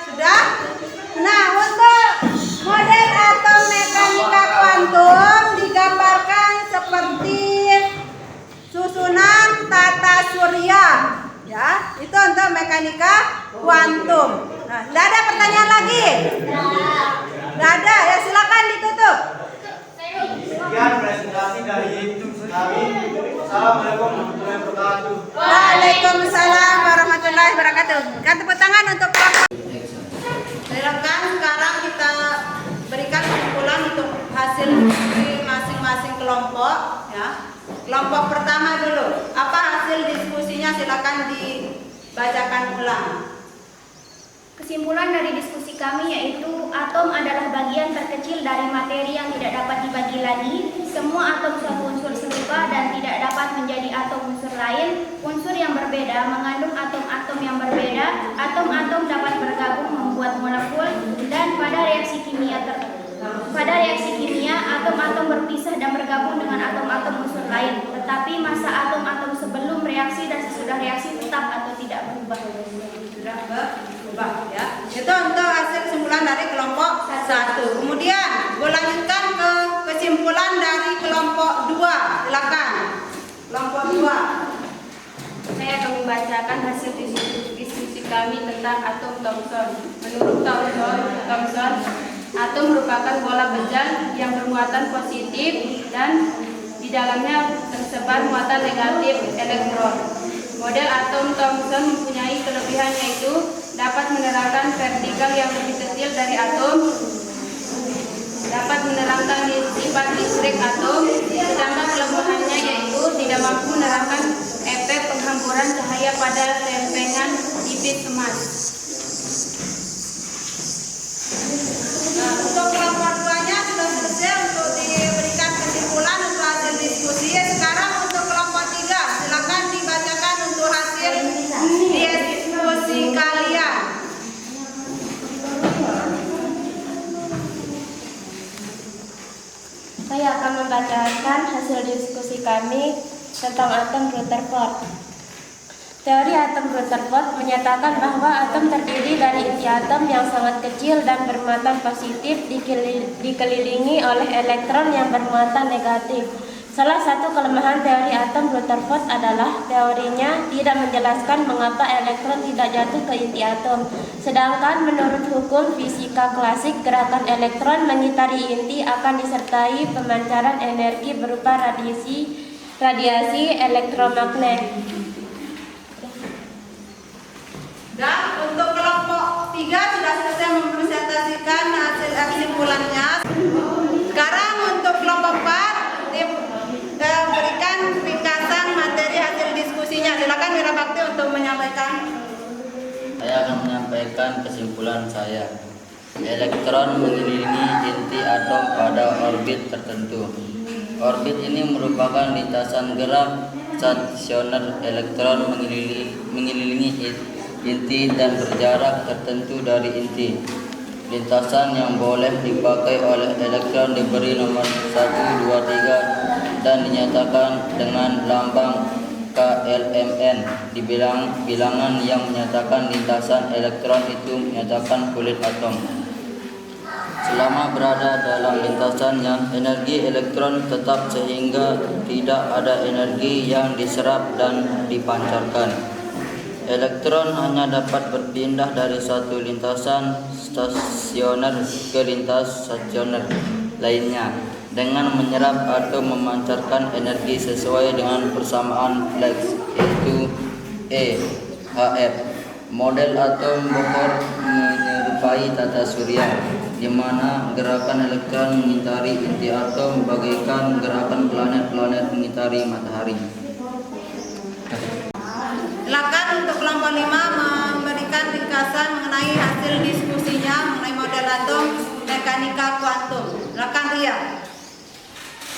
Sudah? Nah, untuk model atom mekanika kuantum digambarkan seperti susunan tata surya. Ya, itu untuk mekanika kuantum. Nah, tidak ada pertanyaan lagi? Tidak ada, ya silakan ditutup. Sekian presentasi dari kami. Assalamualaikum warahmatullahi wabarakatuh. Waalaikumsalam warahmatullahi wabarakatuh. Kan tepuk tangan untuk kelompok. Silakan sekarang kita berikan kesimpulan untuk hasil diskusi masing-masing kelompok. Ya, kelompok pertama dulu. Apa hasil diskusinya? Silakan dibacakan ulang. Kesimpulan dari diskusi kami yaitu atom adalah bagian terkecil dari materi yang tidak dapat dibagi lagi. Semua atom suatu unsur serupa dan tidak dapat menjadi atom unsur lain. Unsur yang berbeda mengandung atom-atom yang berbeda. Atom-atom dapat bergabung membuat molekul dan pada reaksi kimia atom-atom berpisah dan bergabung dengan atom-atom unsur lain. Tetapi masa atom-atom sebelum reaksi dan sesudah reaksi tetap atau tidak berubah. Sudah berubah ya. Itu untuk hasil kesimpulan dari kelompok 1. Kemudian gue lanjutkan ke kesimpulan dari kelompok 2. Silakan. Kelompok 2. Saya akan membacakan hasil diskusi kami tentang atom Thomson. Menurut Thomson, atom merupakan bola bejat yang bermuatan positif dan di dalamnya tersebar muatan negatif elektron. Model atom Thomson mempunyai kelebihan yaitu dapat menerangkan vertikal yang lebih kecil dari atom, dapat menerangkan sifat listrik atom, sedangkan kelemahannya yaitu tidak mampu menerangkan efek penghamburan cahaya pada lempengan tipis emas. Nah, untuk kelompok 2-nya sudah selesai untuk diberikan kesimpulan untuk hasil diskusi. Sekarang untuk kelompok 3, silakan dibacakan untuk hasil diskusi kalian. Saya akan membacakan hasil diskusi kami tentang atom Rutherford. Teori atom Rutherford menyatakan bahwa atom terdiri dari inti atom yang sangat kecil dan bermuatan positif dikelilingi oleh elektron yang bermuatan negatif. Salah satu kelemahan teori atom Rutherford adalah teorinya tidak menjelaskan mengapa elektron tidak jatuh ke inti atom. Sedangkan menurut hukum fisika klasik, gerakan elektron mengitari inti akan disertai pemancaran energi berupa radiasi elektromagnet. Dan untuk kelompok 3 sudah selesai mempresentasikan hasil kesimpulannya. Sekarang untuk kelompok 4 berikan ringkasan materi hasil diskusinya. Silakan Wira Bakti untuk menyampaikan. Saya akan menyampaikan kesimpulan saya. Elektron mengelilingi inti atom pada orbit tertentu. Orbit ini merupakan lintasan gerak stasioner elektron mengelilingi inti dan berjarak tertentu dari inti. Lintasan yang boleh dipakai oleh elektron diberi nomor 1, 2, 3 dan dinyatakan dengan lambang KLMN. Di bilangan yang menyatakan lintasan elektron itu menyatakan kulit atom. selama berada dalam lintasannya, energi elektron tetap sehingga tidak ada energi yang diserap dan dipancarkan. Elektron hanya dapat berpindah dari satu lintasan stasioner ke lintas stasioner lainnya dengan menyerap atau memancarkan energi sesuai dengan persamaan Planck, yaitu E HF. Model atom Bohr menyerupai tata surya, di mana gerakan elektron mengitari inti atom bagaikan gerakan planet-planet mengitari matahari. Silakan untuk kelompok 5 memberikan ringkasan mengenai hasil diskusinya mengenai model atom mekanika kuantum. Silakan Ria.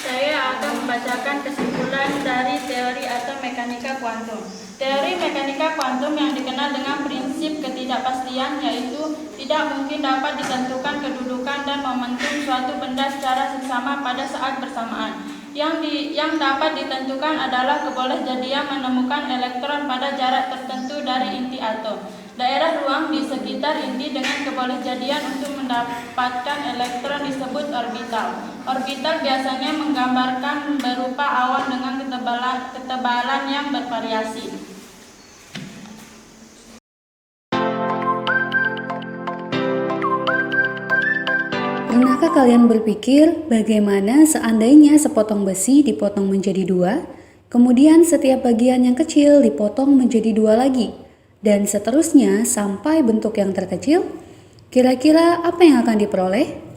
Saya akan membacakan kesimpulan dari teori atom mekanika kuantum. Teori mekanika kuantum yang dikenal dengan prinsip ketidakpastian, yaitu tidak mungkin dapat ditentukan kedudukan dan momentum suatu benda secara seksama pada saat bersamaan. Yang dapat ditentukan adalah kebolehjadian menemukan elektron pada jarak tertentu dari inti atom. Daerah ruang di sekitar inti dengan kebolehjadian untuk mendapatkan elektron disebut orbital. Orbital biasanya menggambarkan berupa awan dengan ketebalan yang bervariasi. Pernahkah kalian berpikir bagaimana seandainya sepotong besi dipotong menjadi 2, kemudian setiap bagian yang kecil dipotong menjadi 2 lagi, dan seterusnya sampai bentuk yang terkecil? Kira-kira apa yang akan diperoleh?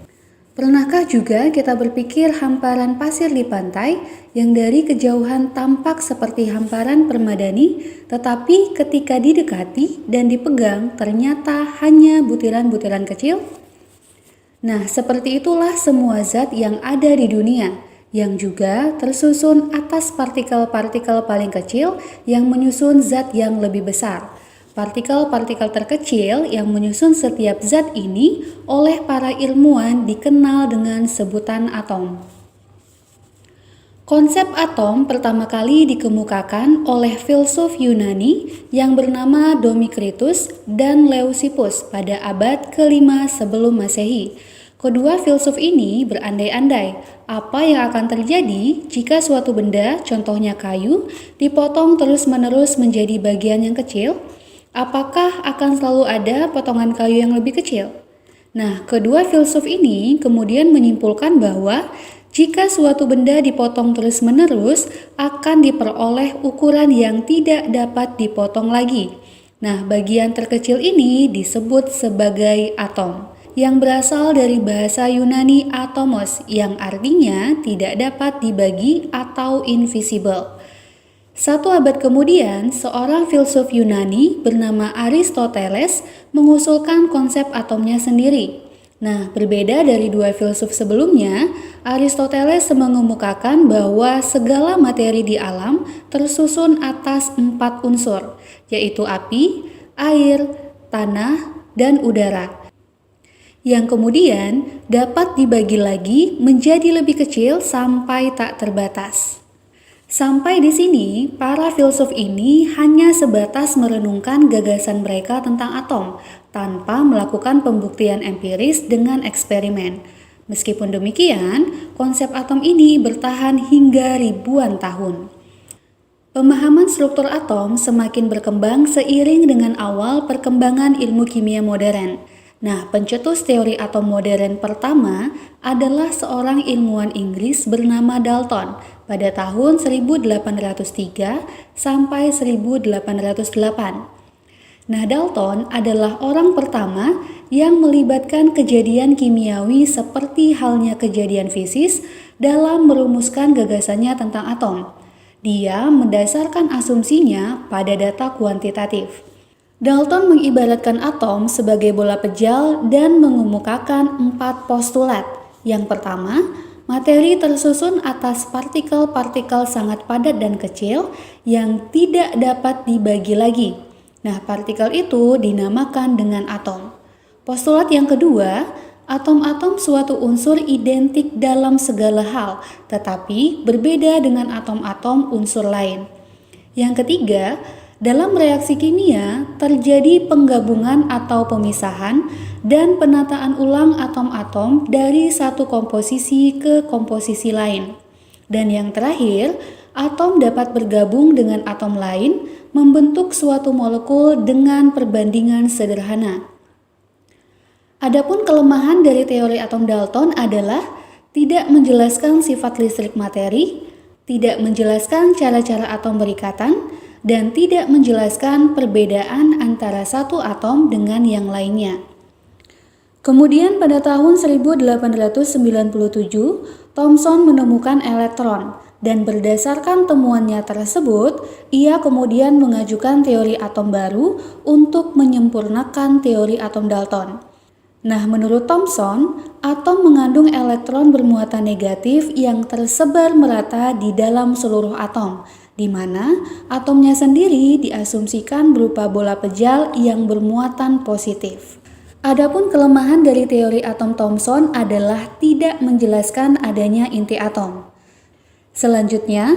Pernahkah juga kita berpikir hamparan pasir di pantai yang dari kejauhan tampak seperti hamparan permadani, tetapi ketika didekati dan dipegang ternyata hanya butiran-butiran kecil? Nah, seperti itulah semua zat yang ada di dunia, yang juga tersusun atas partikel-partikel paling kecil yang menyusun zat yang lebih besar. Partikel-partikel terkecil yang menyusun setiap zat ini oleh para ilmuwan dikenal dengan sebutan atom. Konsep atom pertama kali dikemukakan oleh filsuf Yunani yang bernama Demokritus dan Leucippus pada abad ke-5 sebelum Masehi. Kedua filsuf ini berandai-andai apa yang akan terjadi jika suatu benda, contohnya kayu, dipotong terus-menerus menjadi bagian yang kecil. Apakah akan selalu ada potongan kayu yang lebih kecil? Nah, kedua filsuf ini kemudian menyimpulkan bahwa jika suatu benda dipotong terus-menerus akan diperoleh ukuran yang tidak dapat dipotong lagi. Nah, bagian terkecil ini disebut sebagai atom, yang berasal dari bahasa Yunani atomos, yang artinya tidak dapat dibagi atau invisible. 1 abad kemudian, seorang filsuf Yunani bernama Aristoteles mengusulkan konsep atomnya sendiri. Nah, berbeda dari 2 filsuf sebelumnya, Aristoteles mengemukakan bahwa segala materi di alam tersusun atas 4 unsur, yaitu api, air, tanah, dan udara, yang kemudian dapat dibagi lagi menjadi lebih kecil sampai tak terbatas. Sampai di sini, para filsuf ini hanya sebatas merenungkan gagasan mereka tentang atom, tanpa melakukan pembuktian empiris dengan eksperimen. Meskipun demikian, konsep atom ini bertahan hingga ribuan tahun. Pemahaman struktur atom semakin berkembang seiring dengan awal perkembangan ilmu kimia modern. Nah, pencetus teori atom modern pertama adalah seorang ilmuwan Inggris bernama Dalton pada tahun 1803 sampai 1808. Nah, Dalton adalah orang pertama yang melibatkan kejadian kimiawi seperti halnya kejadian fisis dalam merumuskan gagasannya tentang atom. Dia mendasarkan asumsinya pada data kuantitatif. Dalton mengibaratkan atom sebagai bola pejal dan mengemukakan 4 postulat. Yang pertama, materi tersusun atas partikel-partikel sangat padat dan kecil yang tidak dapat dibagi lagi. Nah, partikel itu dinamakan dengan atom. Postulat yang kedua, atom-atom suatu unsur identik dalam segala hal, tetapi berbeda dengan atom-atom unsur lain. Yang ketiga, Dalam reaksi kimia, terjadi penggabungan atau pemisahan dan penataan ulang atom-atom dari satu komposisi ke komposisi lain. Dan yang terakhir, atom dapat bergabung dengan atom lain membentuk suatu molekul dengan perbandingan sederhana. Adapun kelemahan dari teori atom Dalton adalah tidak menjelaskan sifat listrik materi, tidak menjelaskan cara-cara atom berikatan, dan tidak menjelaskan perbedaan antara satu atom dengan yang lainnya. Kemudian pada tahun 1897, Thomson menemukan elektron, dan berdasarkan temuannya tersebut, ia kemudian mengajukan teori atom baru untuk menyempurnakan teori atom Dalton. Nah, menurut Thomson, atom mengandung elektron bermuatan negatif yang tersebar merata di dalam seluruh atom, di mana atomnya sendiri diasumsikan berupa bola pejal yang bermuatan positif. Adapun kelemahan dari teori atom Thomson adalah tidak menjelaskan adanya inti atom. Selanjutnya,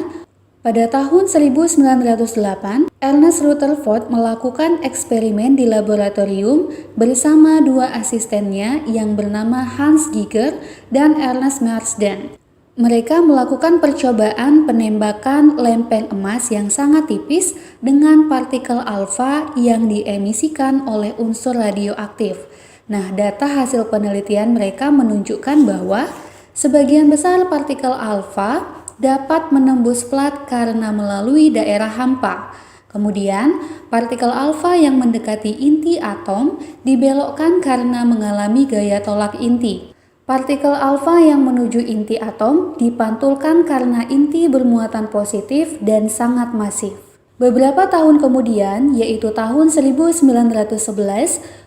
pada tahun 1908, Ernest Rutherford melakukan eksperimen di laboratorium bersama dua asistennya yang bernama Hans Geiger dan Ernest Marsden. Mereka melakukan percobaan penembakan lempeng emas yang sangat tipis dengan partikel alfa yang diemisikan oleh unsur radioaktif. Nah, data hasil penelitian mereka menunjukkan bahwa sebagian besar partikel alfa dapat menembus plat karena melalui daerah hampa. Kemudian, partikel alfa yang mendekati inti atom dibelokkan karena mengalami gaya tolak inti. Partikel alfa yang menuju inti atom dipantulkan karena inti bermuatan positif dan sangat masif. Beberapa tahun kemudian, yaitu tahun 1911,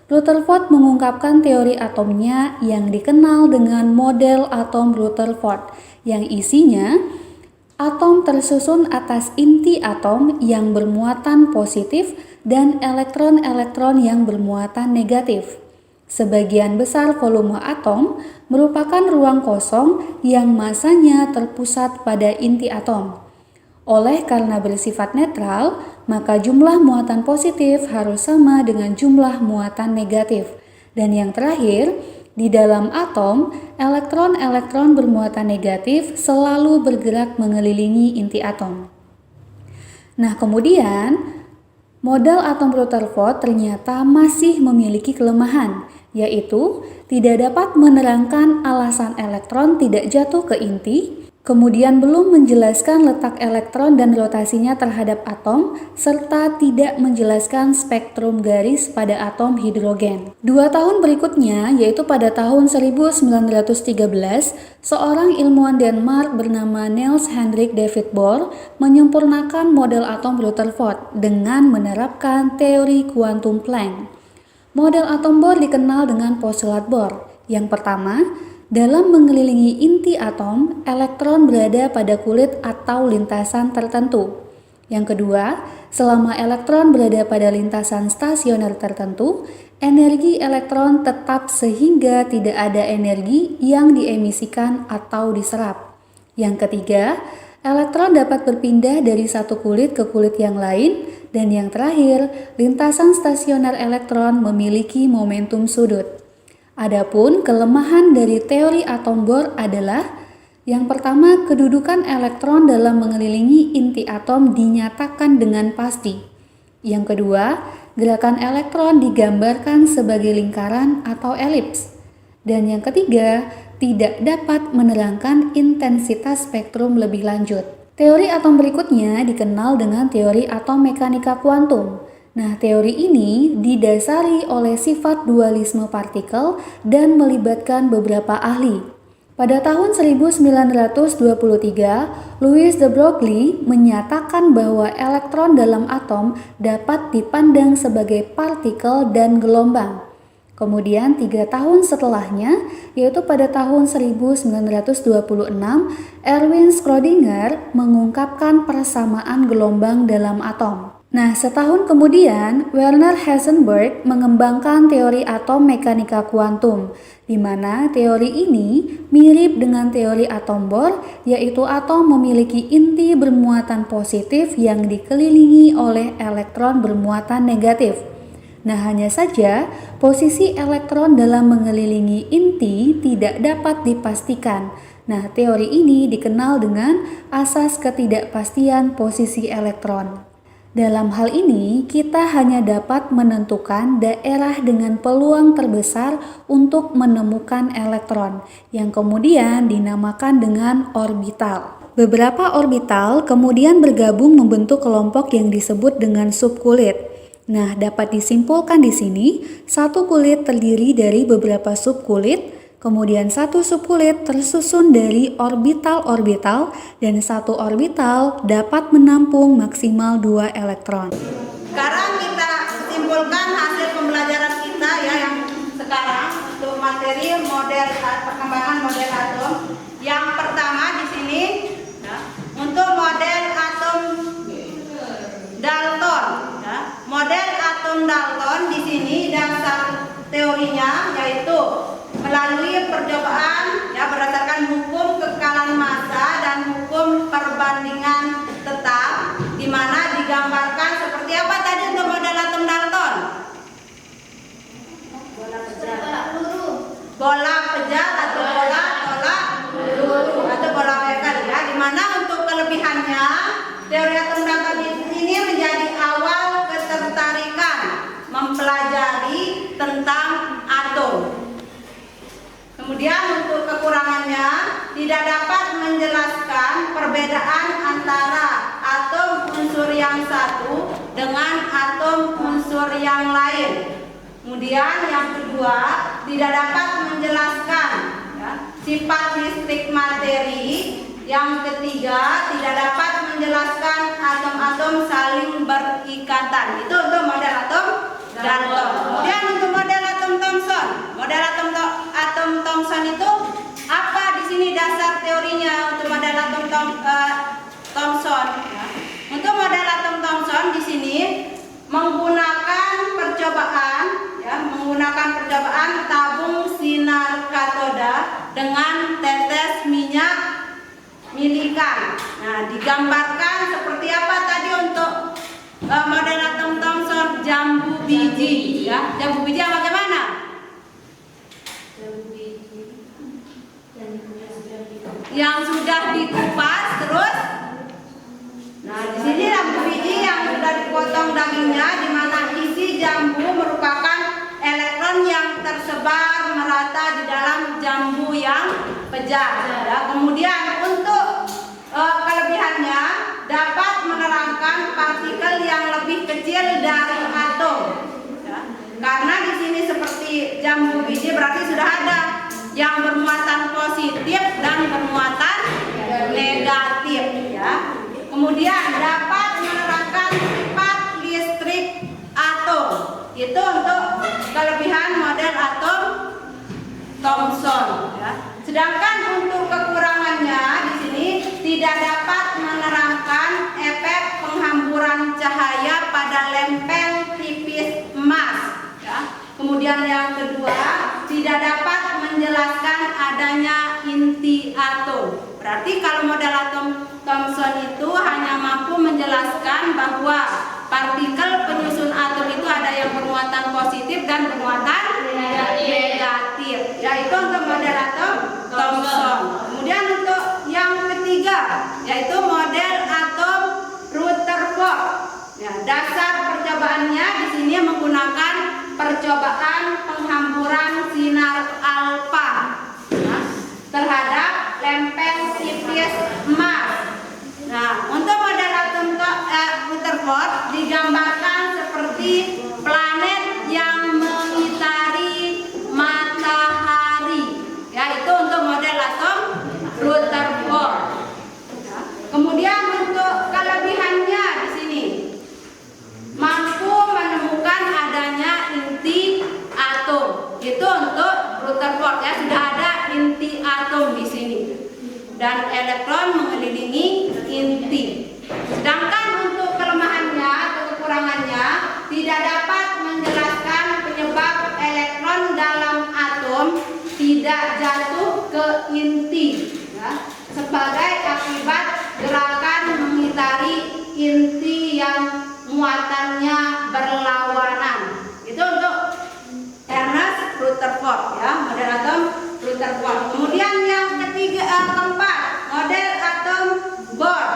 Rutherford mengungkapkan teori atomnya yang dikenal dengan model atom Rutherford, yang isinya atom tersusun atas inti atom yang bermuatan positif dan elektron-elektron yang bermuatan negatif. Sebagian besar volume atom merupakan ruang kosong yang masanya terpusat pada inti atom. Oleh karena bersifat netral, maka jumlah muatan positif harus sama dengan jumlah muatan negatif. Dan yang terakhir, di dalam atom, elektron-elektron bermuatan negatif selalu bergerak mengelilingi inti atom. Nah, kemudian model atom Rutherford ternyata masih memiliki kelemahan, yaitu tidak dapat menerangkan alasan elektron tidak jatuh ke inti, kemudian belum menjelaskan letak elektron dan rotasinya terhadap atom, serta tidak menjelaskan spektrum garis pada atom hidrogen. 2 tahun berikutnya, yaitu pada tahun 1913, seorang ilmuwan Denmark bernama Niels Henrik David Bohr menyempurnakan model atom Rutherford dengan menerapkan teori kuantum Planck. Model atom Bohr dikenal dengan postulat Bohr. Yang pertama, dalam mengelilingi inti atom, elektron berada pada kulit atau lintasan tertentu. Yang kedua, selama elektron berada pada lintasan stasioner tertentu, energi elektron tetap sehingga tidak ada energi yang diemisikan atau diserap. Yang ketiga, elektron dapat berpindah dari satu kulit ke kulit yang lain. Dan yang terakhir, lintasan stasioner elektron memiliki momentum sudut. Adapun kelemahan dari teori atom Bohr adalah yang pertama, kedudukan elektron dalam mengelilingi inti atom dinyatakan dengan pasti. Yang kedua, gerakan elektron digambarkan sebagai lingkaran atau elips. Dan yang ketiga, tidak dapat menerangkan intensitas spektrum lebih lanjut. Teori atom berikutnya dikenal dengan teori atom mekanika kuantum. Nah, teori ini didasari oleh sifat dualisme partikel dan melibatkan beberapa ahli. Pada tahun 1923, Louis de Broglie menyatakan bahwa elektron dalam atom dapat dipandang sebagai partikel dan gelombang. Kemudian 3 tahun setelahnya, yaitu pada tahun 1926, Erwin Schrödinger mengungkapkan persamaan gelombang dalam atom. Nah, setahun kemudian, Werner Heisenberg mengembangkan teori atom mekanika kuantum, di mana teori ini mirip dengan teori atom Bohr, yaitu atom memiliki inti bermuatan positif yang dikelilingi oleh elektron bermuatan negatif. Nah, hanya saja posisi elektron dalam mengelilingi inti tidak dapat dipastikan. Nah, teori ini dikenal dengan asas ketidakpastian posisi elektron. Dalam hal ini, kita hanya dapat menentukan daerah dengan peluang terbesar untuk menemukan elektron, yang kemudian dinamakan dengan orbital. Beberapa orbital kemudian bergabung membentuk kelompok yang disebut dengan subkulit. Nah, dapat disimpulkan di sini, satu kulit terdiri dari beberapa subkulit, kemudian satu subkulit tersusun dari orbital-orbital, dan satu orbital dapat menampung maksimal 2 elektron. Sekarang kita simpulkan hasil pembelajaran kita ya yang sekarang untuk materi model perkembangan model atom. Yang pertama di sini ya, untuk model atom Dalton. Ya. Model atom Dalton di sini dasar teorinya yaitu melalui percobaan ya berdasarkan hukum kekekalan massa dan hukum perbandingan tetap, di mana digambarkan seperti apa tadi untuk model atom Dalton? Bola pejar atau bola tolak peluru atau bola bekel ya, di mana untuk kelebihannya teori atom Dalton ini menjadi awal ketertarikan mempelajari tentang atom. Kemudian untuk kekurangannya tidak dapat menjelaskan perbedaan antara atom unsur yang satu dengan atom unsur yang lain. Kemudian yang kedua tidak dapat menjelaskan ya, sifat listrik materi. Yang ketiga tidak dapat menjelaskan atom-atom saling berikatan. Itu untuk model atom Dalton. Kemudian untuk model atom Thomson. Model atom Thomson itu apa di sini dasar teorinya untuk model atom Thomson? Ya. Untuk model atom Thomson di sini menggunakan percobaan tabung sinar katoda dengan tetes minyak milikan. Nah, digambarkan seperti apa tadi untuk model atom Thomson jambu biji ya. Jambu biji yang bagaimana? Yang sudah dikupas terus. Nah, di sini jambu biji yang sudah dipotong dagingnya, di mana isi jambu merupakan elektron yang tersebar merata di dalam jambu yang pejar. Ya. Kemudian untuk kelebihannya dapat menerangkan partikel yang lebih kecil dari atom. Ya. Karena di sini seperti jambu biji berarti sudah ada yang bermuatan positif dan bermuatan negatif. Ya. Kemudian dapat menerangkan sifat listrik atom. Itu untuk kelebihan model atom Thomson. Ya. Sedangkan untuk kekurangannya di sini tidak dapat menerangkan efek penghamburan cahaya pada lempeng tipis emas. Ya. Kemudian yang kedua tidak dapat menjelaskan adanya inti atom. Berarti kalau model atom Thomson itu hanya mampu menjelaskan bahwa partikel penyusun atom itu ada yang bermuatan positif dan bermuatan negatif. Yaitu untuk model atom Thomson. Kemudian untuk yang ketiga yaitu model atom Rutherford. Ya, dasar percobaannya di sini menggunakan percobaan penghamburan sinar alfa ya, terhadap lempeng tipis emas. Nah, untuk model atom Rutherford digambarkan seperti planet yang mengitari matahari. Ya, itu untuk model atom Rutherford. Ya. Kemudian untuk kelebihannya di sini mampu menemukan adanya inti atom. Itu untuk Rutherford ya, sudah ada inti atom di sini. Dan elektron mengelilingi inti. Sedangkan untuk kelemahannya atau kekurangannya tidak dapat menjelaskan penyebab elektron dalam atom tidak jatuh ke inti, ya, sebagai akibat gerakan mengitari inti yang muatannya berlawanan. Itu untuk Ernest Rutherford, ya, model atom Rutherford. Kemudian yang keempat, model atom Bohr.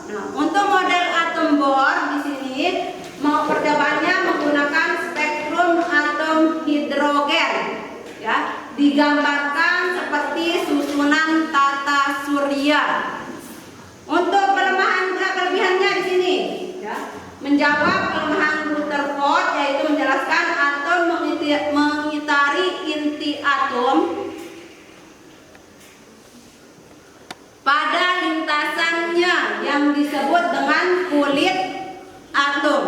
Nah, untuk model atom Bohr di sini mau percobaannya menggunakan spektrum atom hidrogen, ya, digambarkan seperti susunan tata surya. Untuk kelebihannya di sini, ya, menjawab kelemahan Rutherford, yaitu menjelaskan atom mengitari inti atom pada lintasannya yang disebut dengan kulit atom.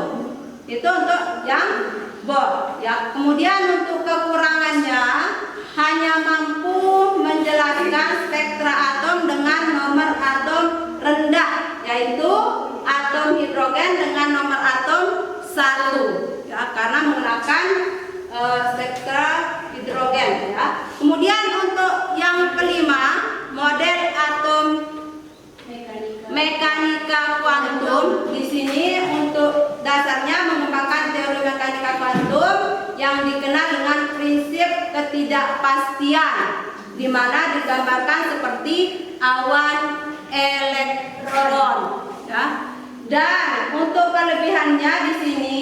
Itu untuk yang Bohr, ya. Kemudian untuk kekurangannya hanya mampu menjelaskan spektra atom dengan nomor atom rendah, yaitu atom hidrogen dengan nomor atom 1, ya, karena menggunakan spektra hidrogen, ya. Kemudian untuk yang kelima, model atom mekanika kuantum. Di sini untuk dasarnya mengembangkan teori mekanika kuantum yang dikenal dengan prinsip ketidakpastian, di mana digambarkan seperti awan elektron, ya. Dan untuk kelebihannya di sini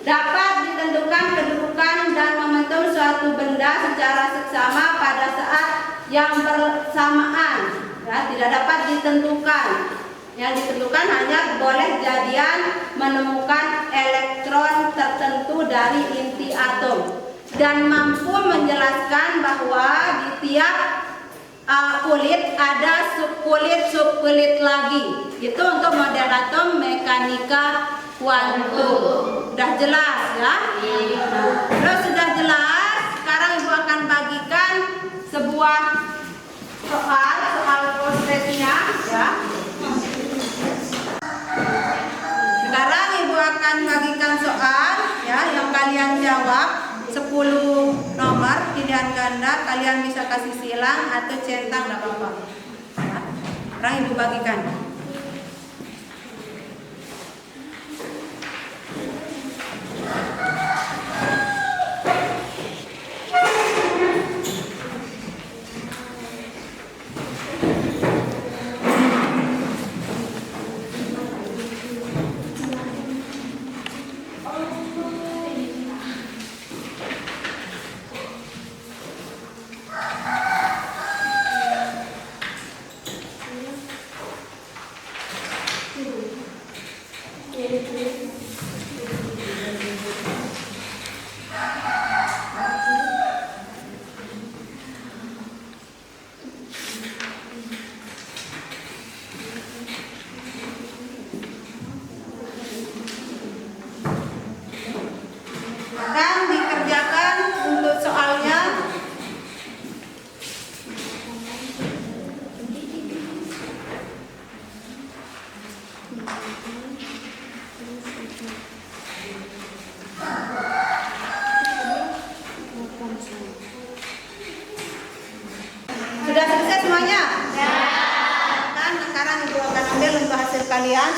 dapat ditentukan kedudukan dan momentum suatu benda secara seksama pada saat yang bersamaan, ya, tidak dapat ditentukan. Yang ditentukan hanya boleh jadian menemukan elektron tertentu dari inti atom, dan mampu menjelaskan bahwa di tiap kulit ada subkulit lagi. Itu untuk model atom mekanika kuantum. Sudah jelas, ya? Terus sudah jelas. Sekarang Ibu akan bagikan sebuah soal prosesnya, ya. Sekarang Ibu akan bagikan soal, ya, yang kalian jawab 10 nomor pilihan ganda. Kalian bisa kasih silang atau centang, tidak apa-apa, ya. Sekarang Ibu bagikan. Akan dikerjakan untuk soalnya. Sudah selesai semuanya? Ya. Kan sekarang Ibu akan ambil untuk hasil kalian.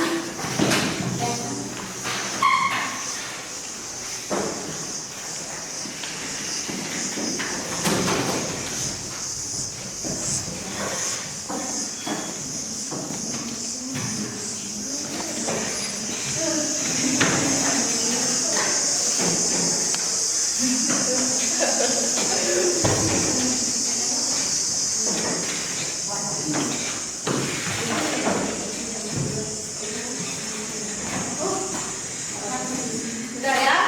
Sudah, ya?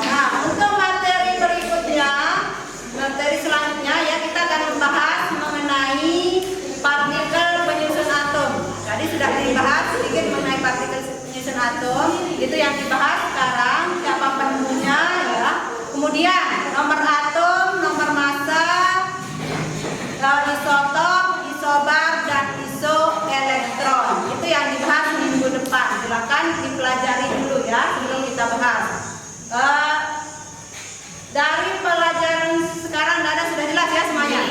Nah, untuk materi berikutnya, materi selanjutnya, ya, kita akan membahas mengenai partikel penyusun atom. Tadi sudah dibahas sedikit mengenai partikel penyusun atom. Itu yang dibahas sekarang, siapa penemunya, ya. Kemudian nomor atom, nomor massa, isotop, isobar, dan isoelektron. Itu yang dibahas minggu depan. Silakan dipelajari dulu, ya, sebelum kita bahas. ya semuanya.